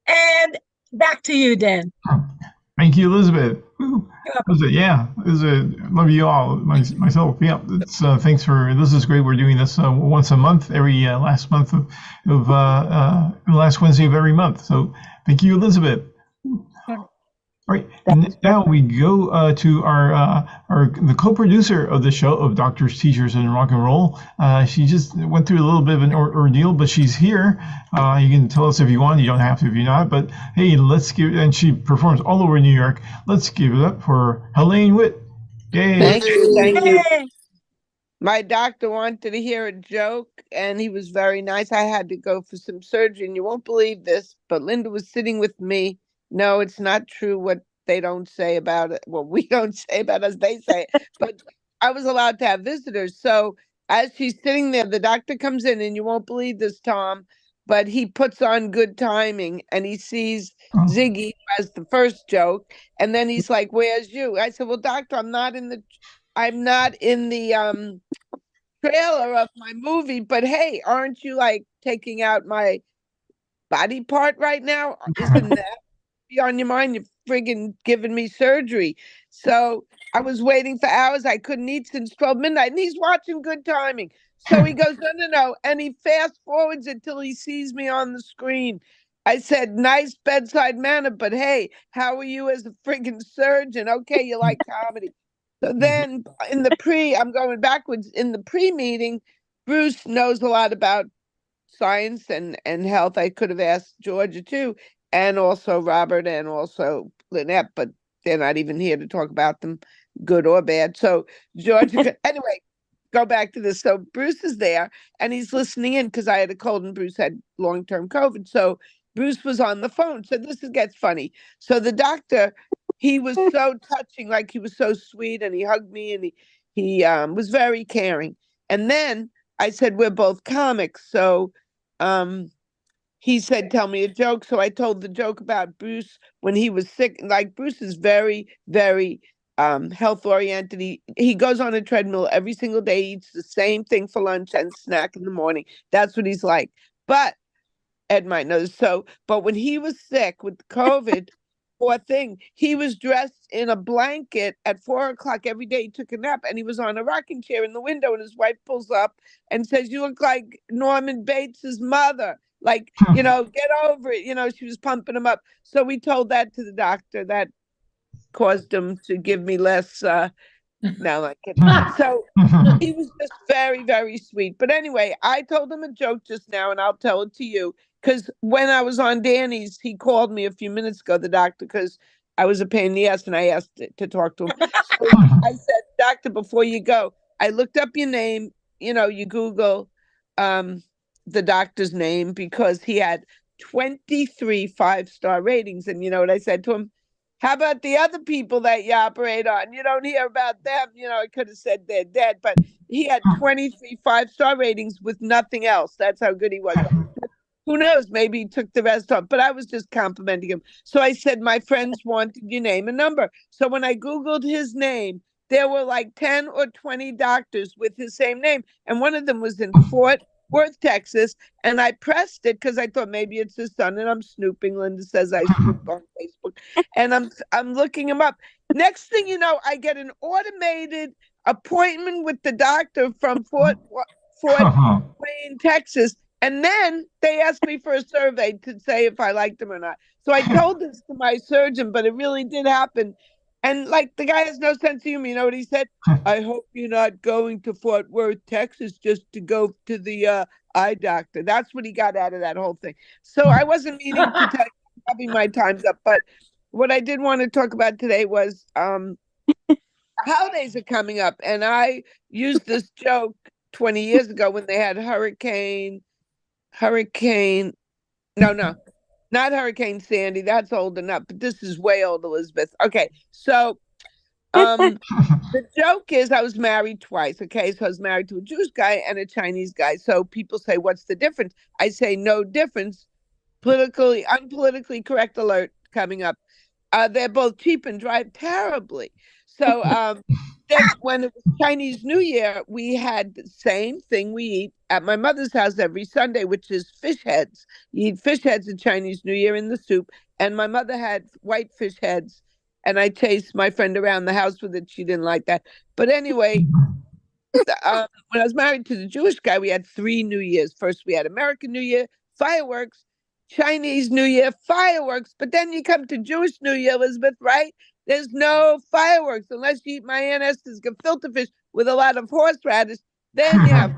And back to you, Dan. Thank you, Elizabeth. Love you all. Myself, yeah. It's thanks for this is great. We're doing this once a month, every last month of last Wednesday of every month. So thank you, Elizabeth. All right, and now we go to the co-producer of the show of Doctors, Teachers, and Rock and Roll. She just went through a little bit of an ordeal, but she's here. You can tell us if you want. You don't have to if you're not. But hey, and she performs all over New York. Let's give it up for Helene Witt. Yay! Thank you. Thank you. My doctor wanted to hear a joke, and he was very nice. I had to go for some surgery, and you won't believe this, but Linda was sitting with me. No, it's not true what they don't say about it. Well, we don't say about us, they say it. But I was allowed to have visitors. So as she's sitting there, the doctor comes in, and you won't believe this, Tom, but he puts on Good Timing, and he sees Ziggy as the first joke. And then he's like, "Where's you?" I said, "Well, doctor, I'm not in the trailer of my movie, but hey, aren't you like taking out my body part right now? Isn't that on your mind? You're friggin' giving me surgery." So I was waiting for hours. I couldn't eat since 12 midnight, and he's watching Good Timing. So he goes, no, and he fast forwards it till he sees me on the screen. I said, "Nice bedside manner, but hey, how are you as a friggin' surgeon? Okay, you like comedy." So then I'm going backwards. In the pre-meeting, Bruce knows a lot about science and health. I could have asked Georgia too, and also Robert, and also Lynette, but they're not even here to talk about them, good or bad. So Georgia, anyway, go back to this. So Bruce is there, and he's listening in because I had a cold and Bruce had long-term COVID. So Bruce was on the phone. So this gets funny. So the doctor, he was so touching, like he was so sweet, and he hugged me, and he was very caring. And then I said, "We're both comics." So he said, "Tell me a joke." So I told the joke about Bruce when he was sick. Like, Bruce is very, very health oriented. He goes on a treadmill every single day, eats the same thing for lunch and snack in the morning. That's what he's like. But Ed might know this. But when he was sick with COVID, poor thing, he was dressed in a blanket at 4 o'clock every day. He took a nap, and he was on a rocking chair in the window, and his wife pulls up and says, "You look like Norman Bates's mother. Like, get over it." She was pumping him up. So we told that to the doctor. That caused him to give me less No, I'm kidding. So he was just very, very sweet. But anyway, I told him a joke just now, and I'll tell it to you. Because when I was on Danny's, he called me a few minutes ago, the doctor, because I was a pain in the ass, and I asked to talk to him. So I said, doctor, before you go, I looked up your name. You Google the doctor's name, because he had 23 5-star ratings. And you know what I said to him? How about the other people that you operate on? You don't hear about them. I could have said they're dead, but he had 23 5-star ratings with nothing else. That's how good he was. Who knows? Maybe he took the rest off, but I was just complimenting him. So I said, my friends wanted your name and number. So when I Googled his name, there were like 10 or 20 doctors with his same name. And one of them was in Fort Worth, Texas. And I pressed it because I thought maybe it's his son, and I'm snooping. Linda says I snoop on Facebook. And I'm looking him up. Next thing you know, I get an automated appointment with the doctor from Fort Wayne, Texas. And then they asked me for a survey to say if I liked him or not. So I told this to my surgeon, but it really did happen. And like, the guy has no sense of humor. You know what he said? I hope you're not going to Fort Worth, Texas, just to go to the eye doctor. That's what he got out of that whole thing. So I wasn't meaning to tell you, probably my time's up. But what I did want to talk about today was holidays are coming up. And I used this joke 20 years ago when they had not Hurricane Sandy. That's old enough, but this is way old, Elizabeth. Okay, so the joke is I was married twice. Okay, so I was married to a Jewish guy and a Chinese guy. So people say, what's the difference? I say, no difference. Unpolitically correct alert coming up. They're both cheap and drive terribly. So then when it was Chinese New Year, we had the same thing we eat at my mother's house every Sunday, which is fish heads. You eat fish heads at Chinese New Year in the soup. And my mother had white fish heads. And I chased my friend around the house with it. She didn't like that. But anyway, when I was married to the Jewish guy, we had 3 New Years. First, we had American New Year, fireworks, Chinese New Year, fireworks. But then you come to Jewish New Year, Elizabeth, right? There's no fireworks unless you eat my Aunt Esther's gefilte fish with a lot of horseradish. Then you have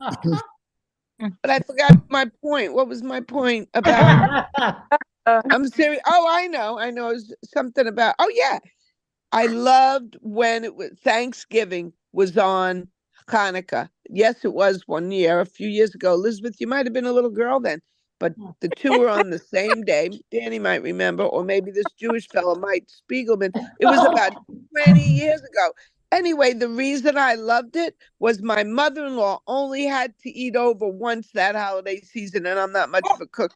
fireworks. But I forgot my point. What was my point about? I'm serious. Oh, I know. It was something about. Oh, yeah. I loved when Thanksgiving was on Hanukkah. Yes, it was one year, a few years ago. Elizabeth, you might have been a little girl then. But the two were on the same day. Danny might remember, or maybe this Jewish fellow, Mike Spiegelman. It was about 20 years ago. Anyway, the reason I loved it was my mother-in-law only had to eat over once that holiday season, and I'm not much of a cook.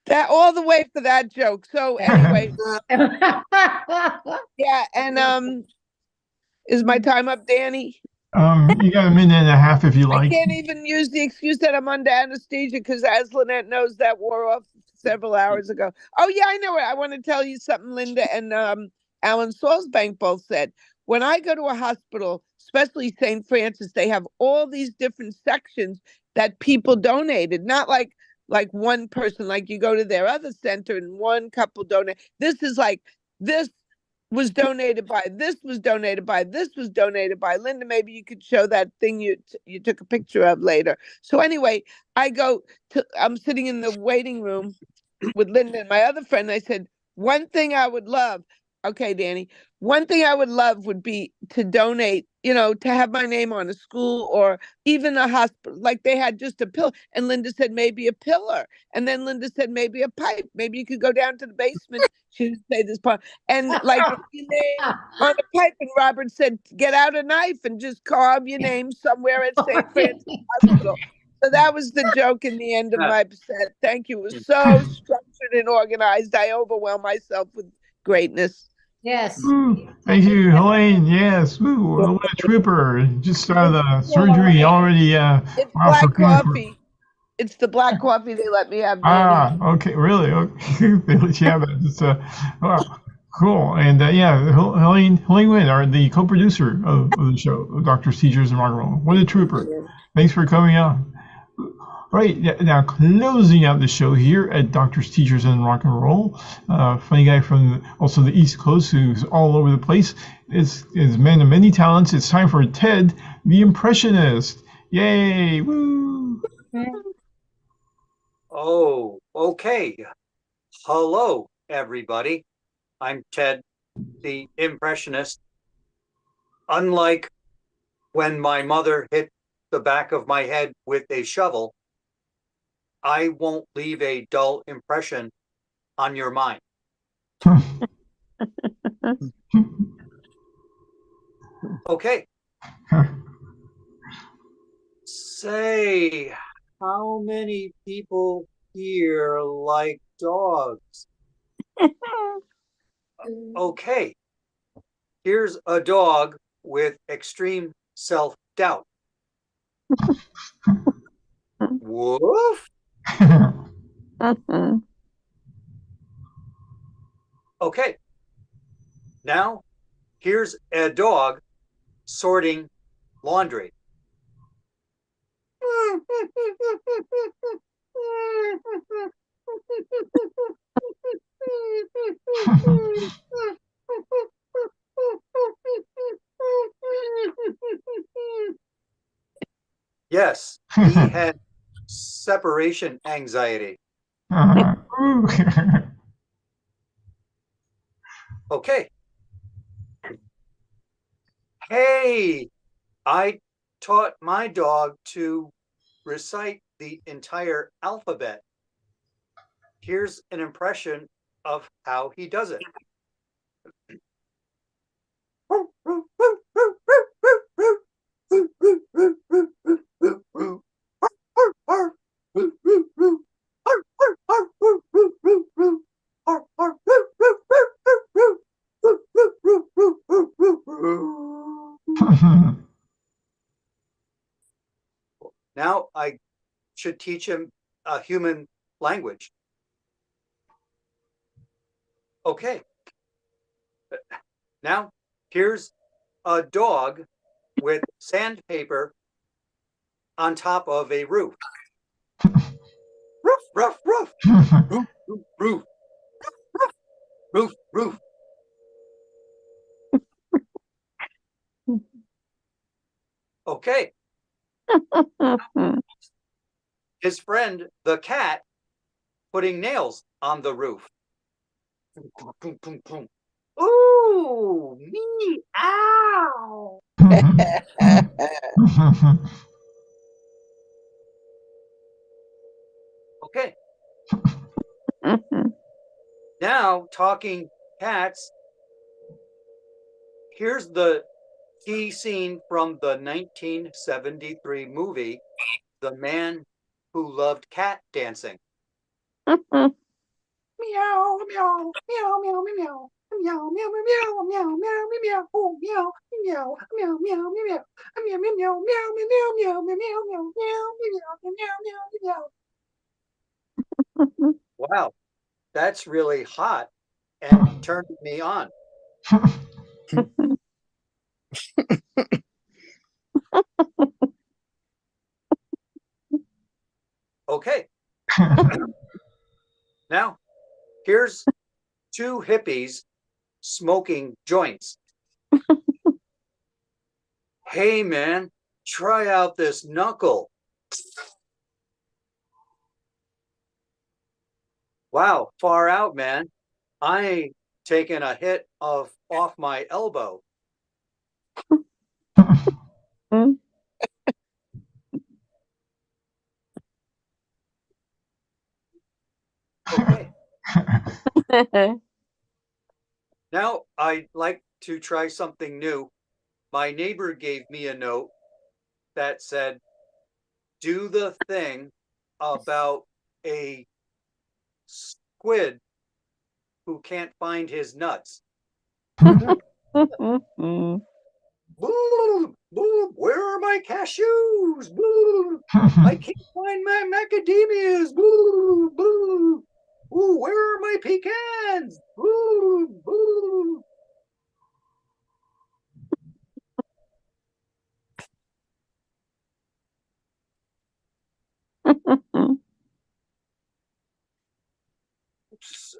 That all the way for that joke. So anyway, yeah, and is my time up, Danny? You got a minute and a half if you like. I can't even use the excuse that I'm under anesthesia because, as Lynette knows, that wore off several hours ago. Oh yeah, I know it. I want to tell you something Linda and Alan Salzbank both said. When I go to a hospital, especially St. Francis, they have all these different sections that people donated. Not like one person, like you go to their other center and one couple donate. This is like this was donated by, this was donated by, this was donated by. Linda, maybe you could show that thing you took a picture of later. So anyway, I'm sitting in the waiting room with Linda and my other friend. I said, one thing I would love, okay, Danny, one thing I would love would be to donate, to have my name on a school or even a hospital. Like they had just a pillar. And Linda said, maybe a pillar. And then Linda said, maybe a pipe. Maybe you could go down to the basement. She didn't say this part. And like your name on a pipe. And Robert said, get out a knife and just carve your name somewhere at St. Francis Hospital. So that was the joke in the end of my set. Thank you. It was so structured and organized. I overwhelmed myself with greatness. Yes. Ooh, thank you, Helene. Yes. Ooh, what a trooper. Just started the surgery already. It's black coffee. It's the black coffee they let me have. Okay. Really? Okay. They let you have it. It's, wow. Cool. And Helene Wynn, the co-producer of the show, Doctors, Teachers, and Rock and Roll. What a trooper. Thanks for coming on. Right, now closing out the show here at Doctors, Teachers, and Rock and Roll. Funny guy from also the East Coast who's all over the place. Is man of many talents. It's time for Ted, the Impressionist. Yay! Woo! Oh, okay. Hello, everybody. I'm Ted, the Impressionist. Unlike when my mother hit the back of my head with a shovel, I won't leave a dull impression on your mind. Okay. Say, how many people here like dogs? Okay. Here's a dog with extreme self-doubt. Woof. Okay. Now, here's a dog sorting laundry. Yes, he had separation anxiety. Okay. Hey, I taught my dog to recite the entire alphabet. Here's an impression of how he does it. Now I should teach him a human language. Okay. Now here's a dog with sandpaper on top of a roof. Roof, roof, roof. Roof, roof, roof. Roof, roof. Okay. His friend, the cat, putting nails on the roof. Ooh, me, ow. Okay. Now, talking cats, here's the key scene from the 1973 movie, The Man Who Loved Cat Dancing. Meow, meow, meow, meow, meow, meow, meow. Meow, meow, meow, meow, meow, meow, meow, oh, meow, meow, meow, meow, meow, meow, meow, meow, meow, meow, meow, meow, meow, meow, meow, meow. Wow, that's really hot and turned me on. Okay. Now, here's two hippies smoking joints. Hey, man, try out this knuckle. Wow, far out, man. I ain't taking a hit off my elbow. Okay. Now I'd like to try something new. My neighbor gave me a note that said, do the thing about a squid who can't find his nuts. Where are my cashews? I can't find my macadamias. Ooh, where are my pecans?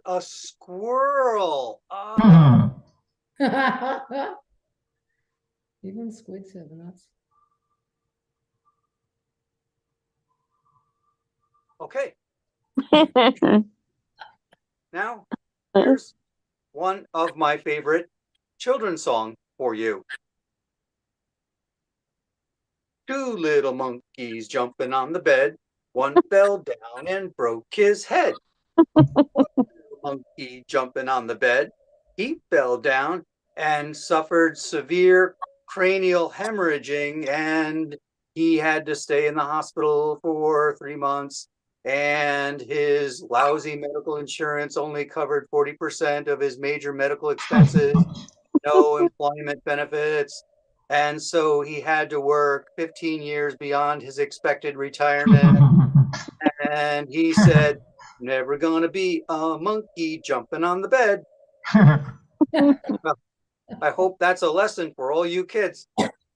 A squirrel. Ah, Even squids have nuts. okay. Now, here's one of my favorite children's song for you. Two little monkeys jumping on the bed. One fell down and broke his head. One little monkey jumping on the bed. He fell down and suffered severe cranial hemorrhaging, and he had to stay in the hospital for 3 months. And his lousy medical insurance only covered 40% of his major medical expenses, no employment benefits. And so he had to work 15 years beyond his expected retirement. And he said, never gonna be a monkey jumping on the bed. I hope that's a lesson for all you kids.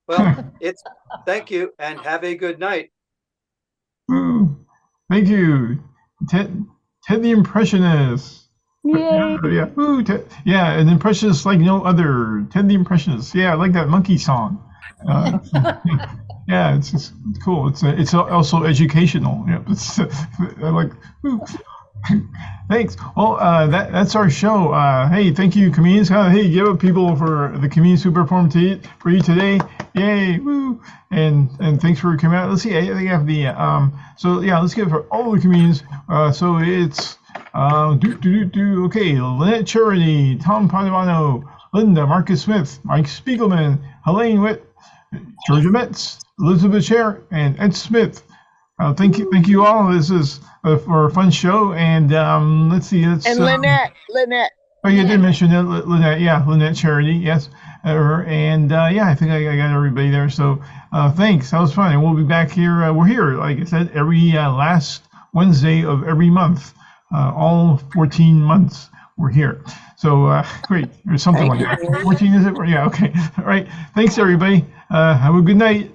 Well, thank you and have a good night. Ooh, thank you, Ted the Impressionist. Yay. Yeah, ooh, yeah, an impressionist like no other. Ted the Impressionist. Yeah, I like that monkey song. Yeah, it's cool. It's also educational. Yeah, I like. Ooh. Thanks. Well, that's our show. Hey, thank you, comedians. Hey, give up people for the comedians who performed for you today. Yay! Woo! And thanks for coming out. Let's see. I think I have the So yeah, let's give it for all the comedians. So it's Okay, Lynette Charity, Tom Padovano, Linda, Marcus Smith, Mike Spiegelman, Helene Witt, Georgia Metz, Elizabeth Scher, and Ed Smith. Thank you all. This is for a fun show, and let's see. And Lynette. Oh, you did mention Lynette. Yeah, Lynette Charity. Yes, and yeah, I think I got everybody there. So thanks. That was fun, and we'll be back here. We're here, like I said, every last Wednesday of every month. All 14 months we're here. So great. There's something like that. 14 is it? Yeah. Okay. All right. Thanks everybody. Have a good night.